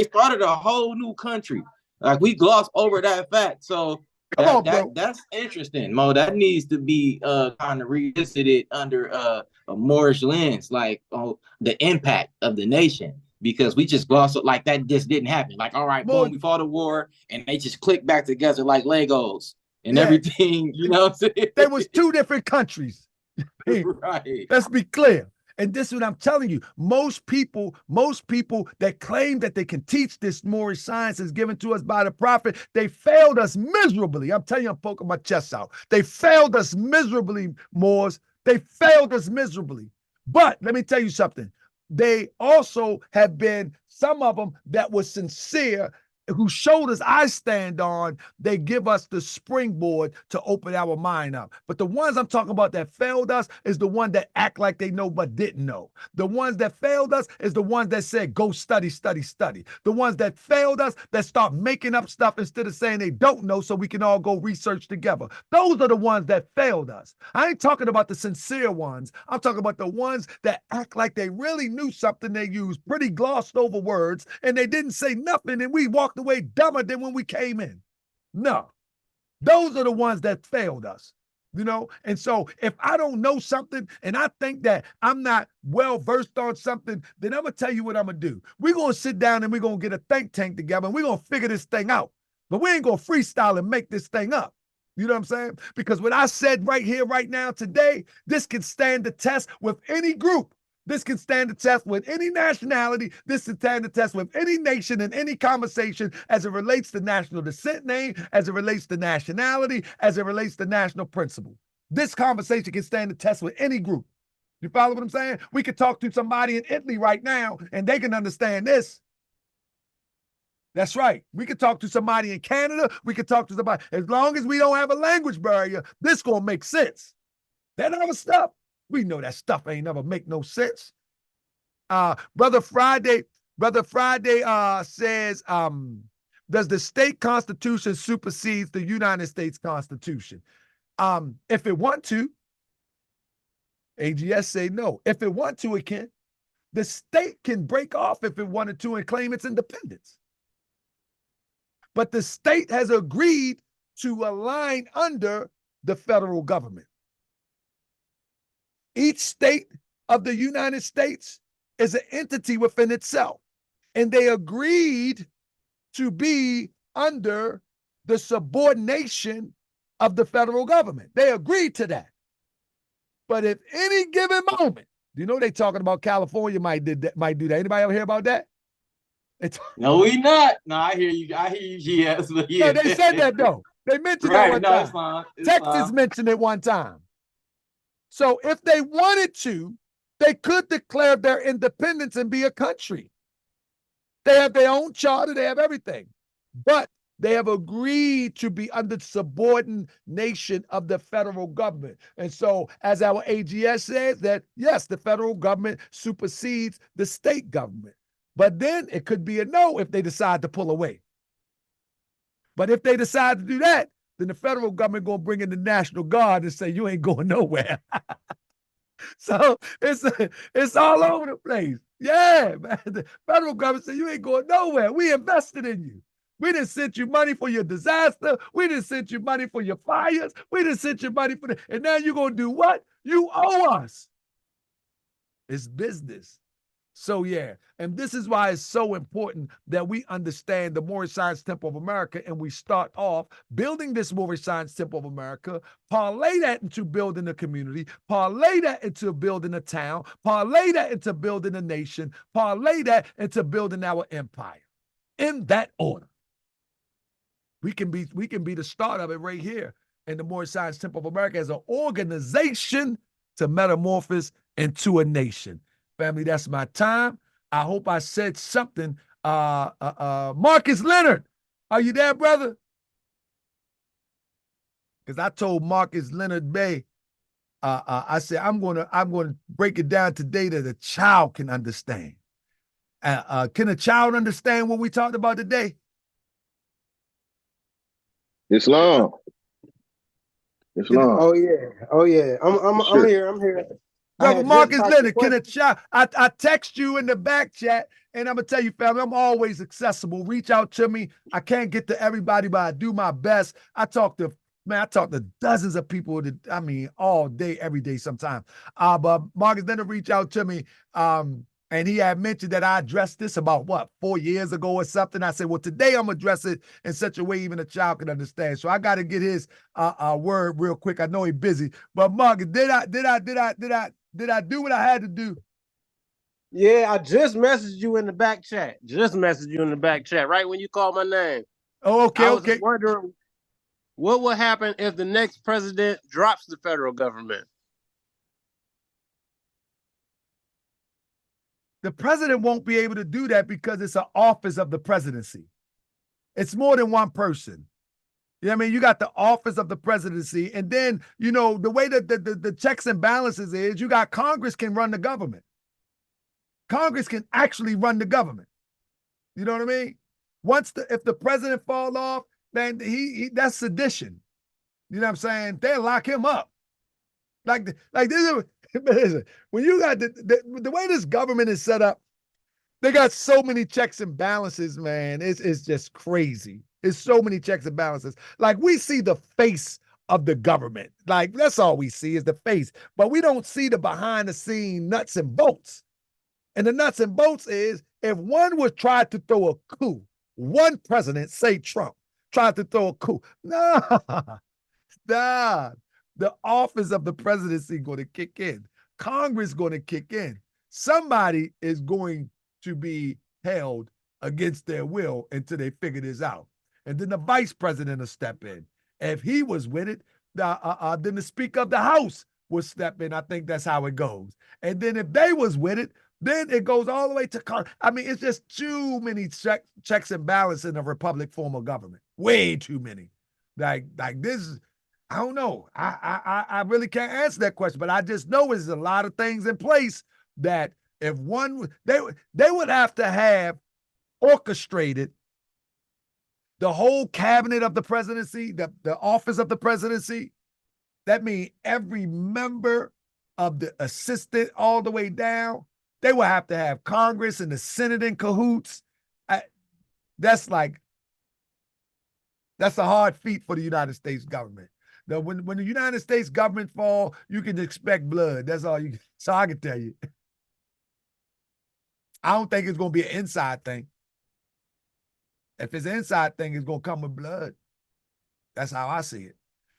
started a whole new country. Like we gloss over that fact. So that's interesting, Mo. That needs to be kind of revisited under a Moorish lens, like the impact of the nation. Because we just gloss like that just didn't happen. Like, all right, boom, we fought a war and they just clicked back together like Legos and everything, you know what I'm saying? There was two different countries. Right. Let's be clear. And this is what I'm telling you. Most people that claim that they can teach this Moorish science is given to us by the prophet, they failed us miserably. I'm telling you, I'm poking my chest out. They failed us miserably, Moors. They failed us miserably. But let me tell you something. They also have been, some of them that were sincere, whose shoulders I stand on, they give us the springboard to open our mind up. But the ones I'm talking about that failed us is the one that act like they know but didn't know. The ones that failed us is the ones that said, go study, study, study. The ones that failed us that start making up stuff instead of saying they don't know so we can all go research together. Those are the ones that failed us. I ain't talking about the sincere ones. I'm talking about the ones that act like they really knew something. They used pretty glossed over words and they didn't say nothing and we walked away dumber than when we came in. No, those are the ones that failed us, you know? And so if I don't know something and I think that I'm not well versed on something, then I'm going to tell you what I'm going to do. We're going to sit down and we're going to get a think tank together and we're going to figure this thing out. But we ain't going to freestyle and make this thing up. You know what I'm saying? Because what I said right here, right now, today, this can stand the test with any group. This can stand the test with any nationality. This can stand the test with any nation in any conversation as it relates to national descent name, as it relates to nationality, as it relates to national principle. This conversation can stand the test with any group. You follow what I'm saying? We could talk to somebody in Italy right now and they can understand this. That's right. We could talk to somebody in Canada. We could talk to somebody. As long as we don't have a language barrier, this gonna make sense. That other stuff, we know that stuff ain't never make no sense. Brother Friday says, does the state constitution supersede the United States Constitution? If it want to, AGS say no. If it want to, it can. The state can break off if it wanted to and claim its independence. But the state has agreed to align under the federal government. Each state of the United States is an entity within itself, and they agreed to be under the subordination of the federal government. They agreed to that. But if any given moment, you know they talking about California might do that. Anybody ever hear about that? No, we not. No, I hear you. Yes, but yeah. No, they said that though. They mentioned that one time. Texas mentioned it one time. So if they wanted to, they could declare their independence and be a country. They have their own charter. They have everything. But they have agreed to be under subordination of the federal government. And so, as our AGS says, that yes, the federal government supersedes the state government. But then it could be a no if they decide to pull away. But if they decide to do that, then the federal government gonna bring in the National Guard and say you ain't going nowhere. So it's all over the place. Yeah, man. The federal government said you ain't going nowhere. We invested in you. We didn't send you money for your disaster. We didn't send you money for your fires. We didn't send you money for and now you're gonna do what? You owe us. It's business. So yeah, and this is why it's so important that we understand the Moorish Science Temple of America, and we start off building this Moorish Science Temple of America, parlay that into building a community, parlay that into building a town, parlay that into building a nation, parlay that into building our empire. In that order. We can be the start of it right here in the Moorish Science Temple of America as an organization to metamorphose into a nation. Family, that's my time. I hope I said something. Marcus Leonard, are you there, brother? Because I told Marcus Leonard Bay, I said I'm gonna break it down today that a child can understand. Can a child understand what we talked about today? Islam. Oh yeah. I'm here. Brother Marcus Leonard, can a child? I text you in the back chat, and I'm gonna tell you, family, I'm always accessible. Reach out to me. I can't get to everybody, but I do my best. I talk to dozens of people all day, every day, sometimes. But Marcus Leonard reached out to me. And he had mentioned that I addressed this about 4 years ago or something. I said, well, today I'm gonna address it in such a way even a child can understand. So I got to get his word real quick. I know he's busy, but Marcus, did I do what I had to do? Yeah, I just messaged you in the back chat. Right when you called my name. Oh, okay, I was wondering what would happen if the next president drops the federal government. The president won't be able to do that because it's an office of the presidency. It's more than one person. You know what I mean? You got the office of the presidency, and then, the way that the checks and balances is, you got Congress can run the government. Congress can actually run the government. You know what I mean? If the president fall off, then that's sedition. You know what I'm saying? They'll lock him up. Like this. When you got the way this government is set up, they got so many checks and balances, man. It's just crazy. It's so many checks and balances. Like, we see the face of the government. Like, that's all we see is the face. But we don't see the behind the scene nuts and bolts. And the nuts and bolts is, if one was tried to throw a coup, one president, say Trump, tried to throw a coup. Nah. The office of the presidency going to kick in. Congress going to kick in. Somebody is going to be held against their will until they figure this out. And then the vice president will step in. If he was with it, then the Speaker of the House will step in. I think that's how it goes. And then if they was with it, then it goes all the way to Congress. It's just too many checks and balances in a republic form of government. way too many. Like this, I don't know. I really can't answer that question, but I just know there's a lot of things in place that if one, they would have to have orchestrated the whole cabinet of the presidency, the office of the presidency. That means every member of the assistant all the way down. They will have to have Congress and the Senate in cahoots. That's a hard feat for the United States government. Now, when the United States government fall, you can expect blood. That's all you. So I can tell you. I don't think it's going to be an inside thing. If it's an inside thing, it's going to come with blood. That's how I see it.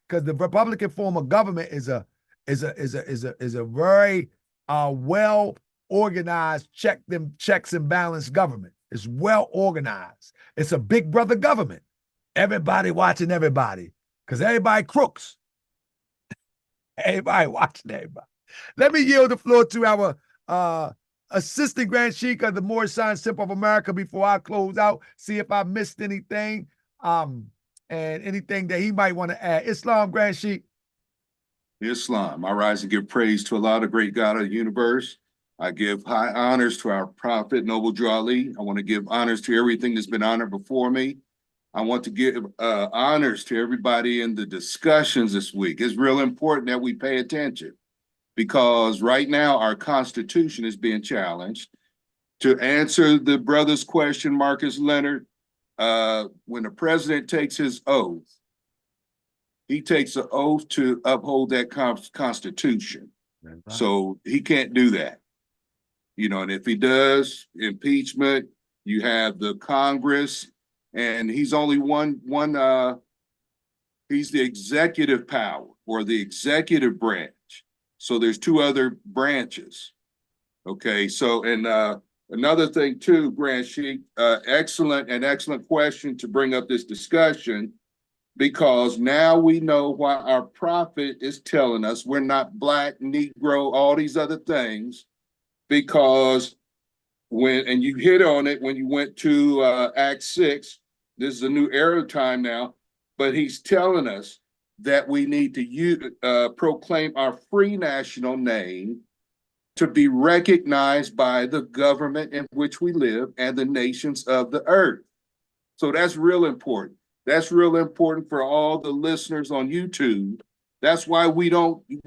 Because the Republican form of government is a very well organized checks and balance government. It's well organized. It's a big brother government. Everybody watching everybody, because everybody crooks. Everybody watching everybody. Let me yield the floor to our Assistant Grand Sheik of the Moorish Science Temple of America, before I close out, see if I missed anything, and anything that he might want to add. Islam Grand Sheik. Islam. I rise and give praise to Allah, the great God of the universe. I give high honors to our prophet, Noble Drew Ali. I want to give honors to everything that's been honored before me. I want to give honors to everybody in the discussions this week. It's real important that we pay attention, because right now our Constitution is being challenged. To answer the brother's question, Marcus Leonard, when the president takes his oath, he takes an oath to uphold that Constitution. Right. So he can't do that. You know, and if he does, impeachment, you have the Congress, and he's only he's the executive power, or the executive branch. So there's two other branches. Okay, so, and another thing too, Grand Sheik, excellent question to bring up this discussion, because now we know why our prophet is telling us we're not Black, Negro, all these other things, because and you hit on it when you went to Acts 6, this is a new era time now, but he's telling us that we need to proclaim our free national name to be recognized by the government in which we live and the nations of the earth. So that's real important. That's real important for all the listeners on YouTube. That's why we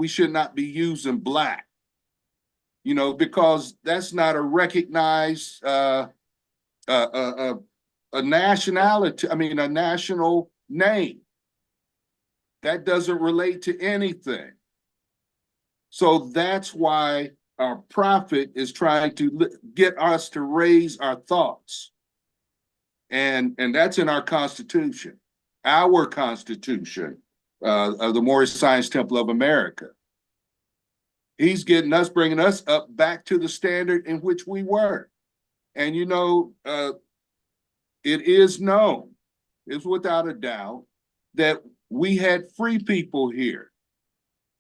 should not be using Black, you know, because that's not a recognized a nationality. I mean, a national name. That doesn't relate to anything. So that's why our prophet is trying to get us to raise our thoughts. And that's in our Constitution, of the Moorish Science Temple of America. He's bringing us up back to the standard in which we were. And, you know, it is known, it's without a doubt, that we had free people here.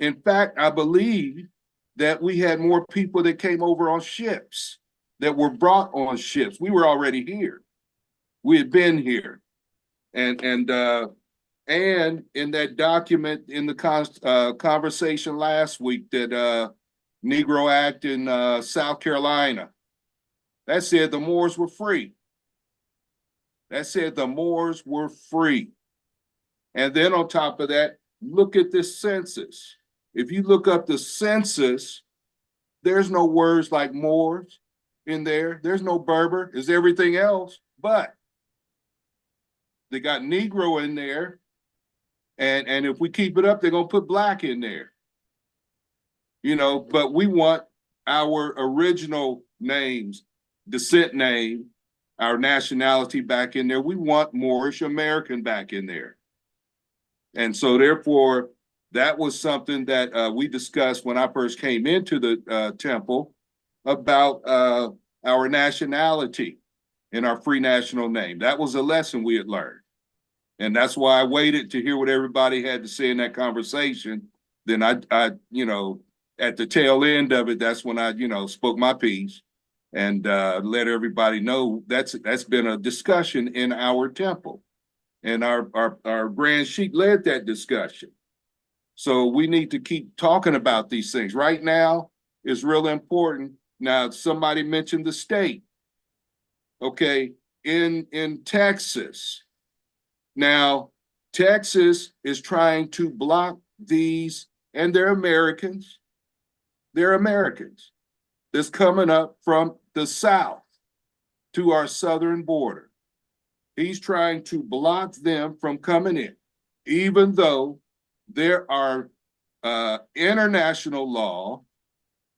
In fact, I believe that we had more people that came over on ships, that were brought on ships. We were already here. We had been here. And in that document in the conversation last week, that Negro Act in South Carolina, that said the Moors were free. That said the Moors were free. And then on top of that, look at this census. If you look up the census, there's no words like Moors in there. There's no Berber. It's everything else, but they got Negro in there. And if we keep it up, they're going to put Black in there. You know, but we want our original names, descent name, our nationality back in there. We want Moorish American back in there. And so therefore, that was something that we discussed when I first came into the temple, about our nationality and our free national name. That was a lesson we had learned. And that's why I waited to hear what everybody had to say in that conversation. Then I you know, at the tail end of it, that's when I, you know, spoke my piece and let everybody know that's been a discussion in our temple. And our Grand Sheik led that discussion. So we need to keep talking about these things. Right now, it's real important. Now, somebody mentioned the state. Okay, in Texas. Now, Texas is trying to block these, and they're Americans. They're Americans that's coming up from the south to our southern border. He's trying to block them from coming in, even though there are international law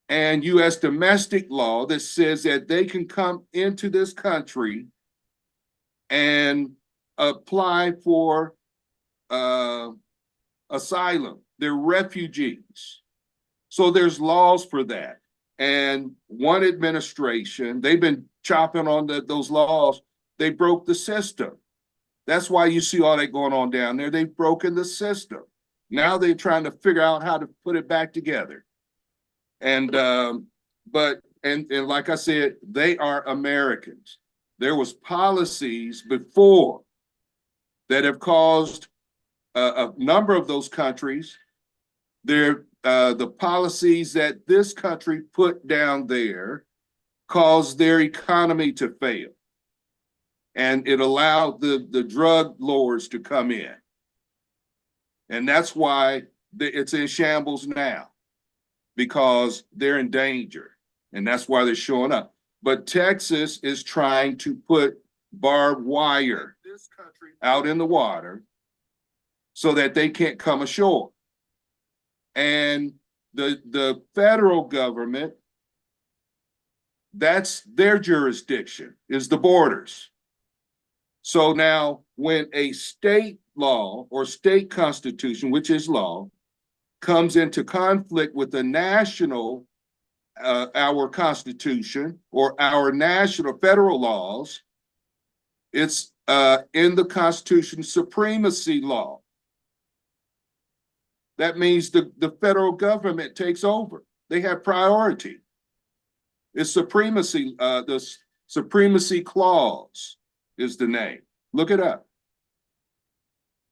and U.S. domestic law that says that they can come into this country and apply for asylum. They're refugees. So there's laws for that. And one administration, they've been chopping on those laws. They broke the system. That's why you see all that going on down there. They've broken the system. Now they're trying to figure out how to put it back together. And but and like I said, they are Americans. There was policies before that have caused a number of those countries, the policies that this country put down there caused their economy to fail. And it allowed the drug lords to come in. And that's why it's in shambles now, because they're in danger. And that's why they're showing up. But Texas is trying to put barbed wire out in the water so that they can't come ashore. And the federal government, that's their jurisdiction, is the borders. So now when a state law or state constitution, which is law, comes into conflict with the national, our constitution or our national federal laws, it's in the Constitution supremacy law. That means the federal government takes over. They have priority. It's supremacy, the supremacy clause is the name. Look it up.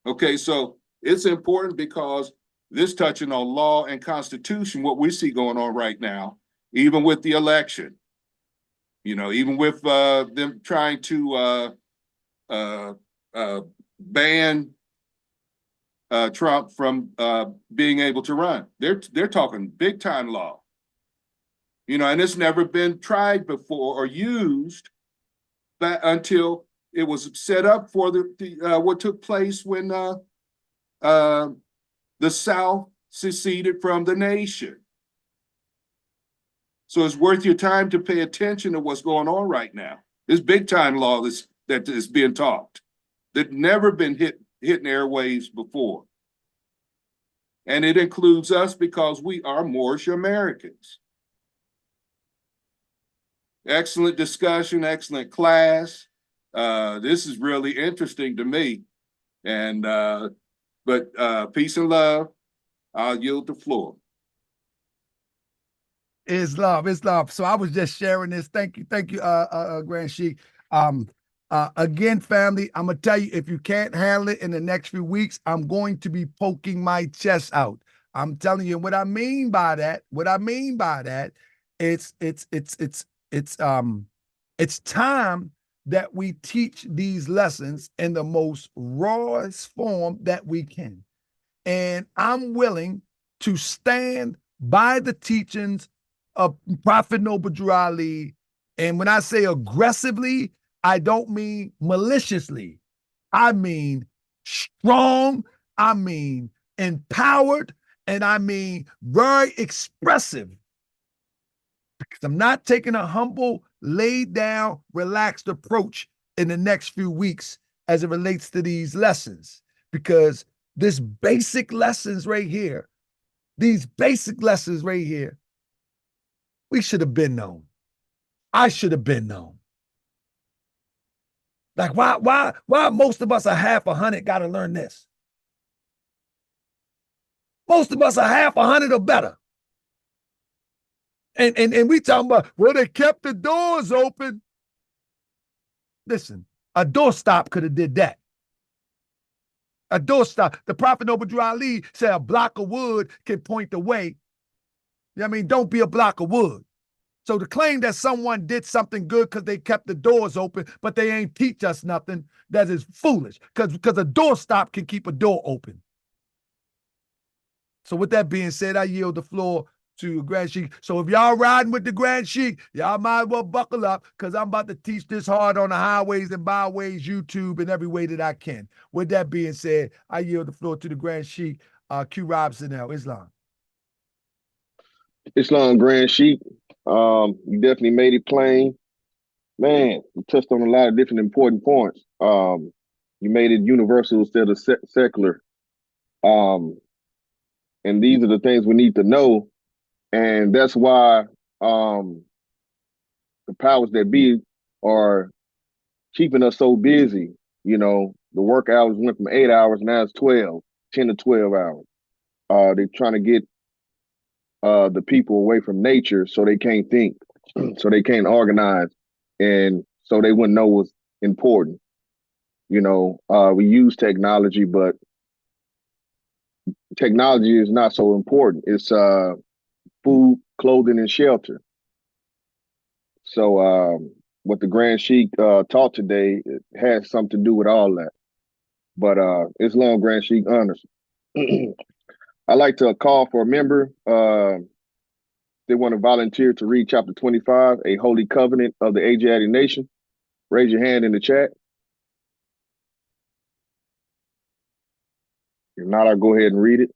Okay, so it's important because this touching on law and constitution, what we see going on right now, even with the election, you know, even with them trying to ban Trump from being able to run. They're talking big time law, you know, and it's never been tried before or used, but until it was set up for what took place when the South seceded from the nation. So it's worth your time to pay attention to what's going on right now. This big time law that is being talked, that never been hitting airwaves before. And it includes us because we are Moorish Americans. Excellent discussion, excellent class. This is really interesting to me. And but peace and love. I'll yield the floor. Islam. So I was just sharing this. Thank you, Grand Sheik. Again, family, I'm gonna tell you, if you can't handle it in the next few weeks, I'm going to be poking my chest out. I'm telling you what I mean by that. It's time that we teach these lessons in the most rawest form that we can. And I'm willing to stand by the teachings of Prophet Noble Drew Ali. And when I say aggressively, I don't mean maliciously. I mean strong, I mean empowered, and I mean very expressive. Because I'm not taking a humble, laid down, relaxed approach in the next few weeks as it relates to these lessons. Because these basic lessons right here, we should have been known. I should have been known. Like, why most of us are half 100 got to learn this? Most of us are half 100 or better. And we talking about, well, they kept the doors open. Listen, a doorstop could have did that. A doorstop. The Prophet Noble Drew Ali said a block of wood can point the way. You know what I mean? Don't be a block of wood. So to claim that someone did something good because they kept the doors open, but they ain't teach us nothing, that is foolish. Because a doorstop can keep a door open. So with that being said, I yield the floor to Grand Sheik. So if y'all riding with the Grand Sheik, y'all might as well buckle up, because I'm about to teach this hard on the highways and byways, YouTube, and every way that I can. With that being said, I yield the floor to the Grand Sheik, Q Robson, Islam. Islam Grand Sheik. You definitely made it plain. Man, you touched on a lot of different important points. You made it universal instead of secular. And these are the things we need to know. And that's why the powers that be are keeping us so busy. You know, the work hours went from 8 hours, now it's 12, 10 to 12 hours. They're trying to get the people away from nature so they can't think. so they can't organize, and so they wouldn't know what's important. We use technology, but technology is not so important. It's food, clothing, and shelter. So what the Grand Sheik taught today, it has something to do with all that. But it's long Grand Sheik honors. I like to call for a member. They want to volunteer to read chapter 25, A Holy Covenant of the Asiatic Nation. Raise your hand in the chat. If not, I'll go ahead and read it.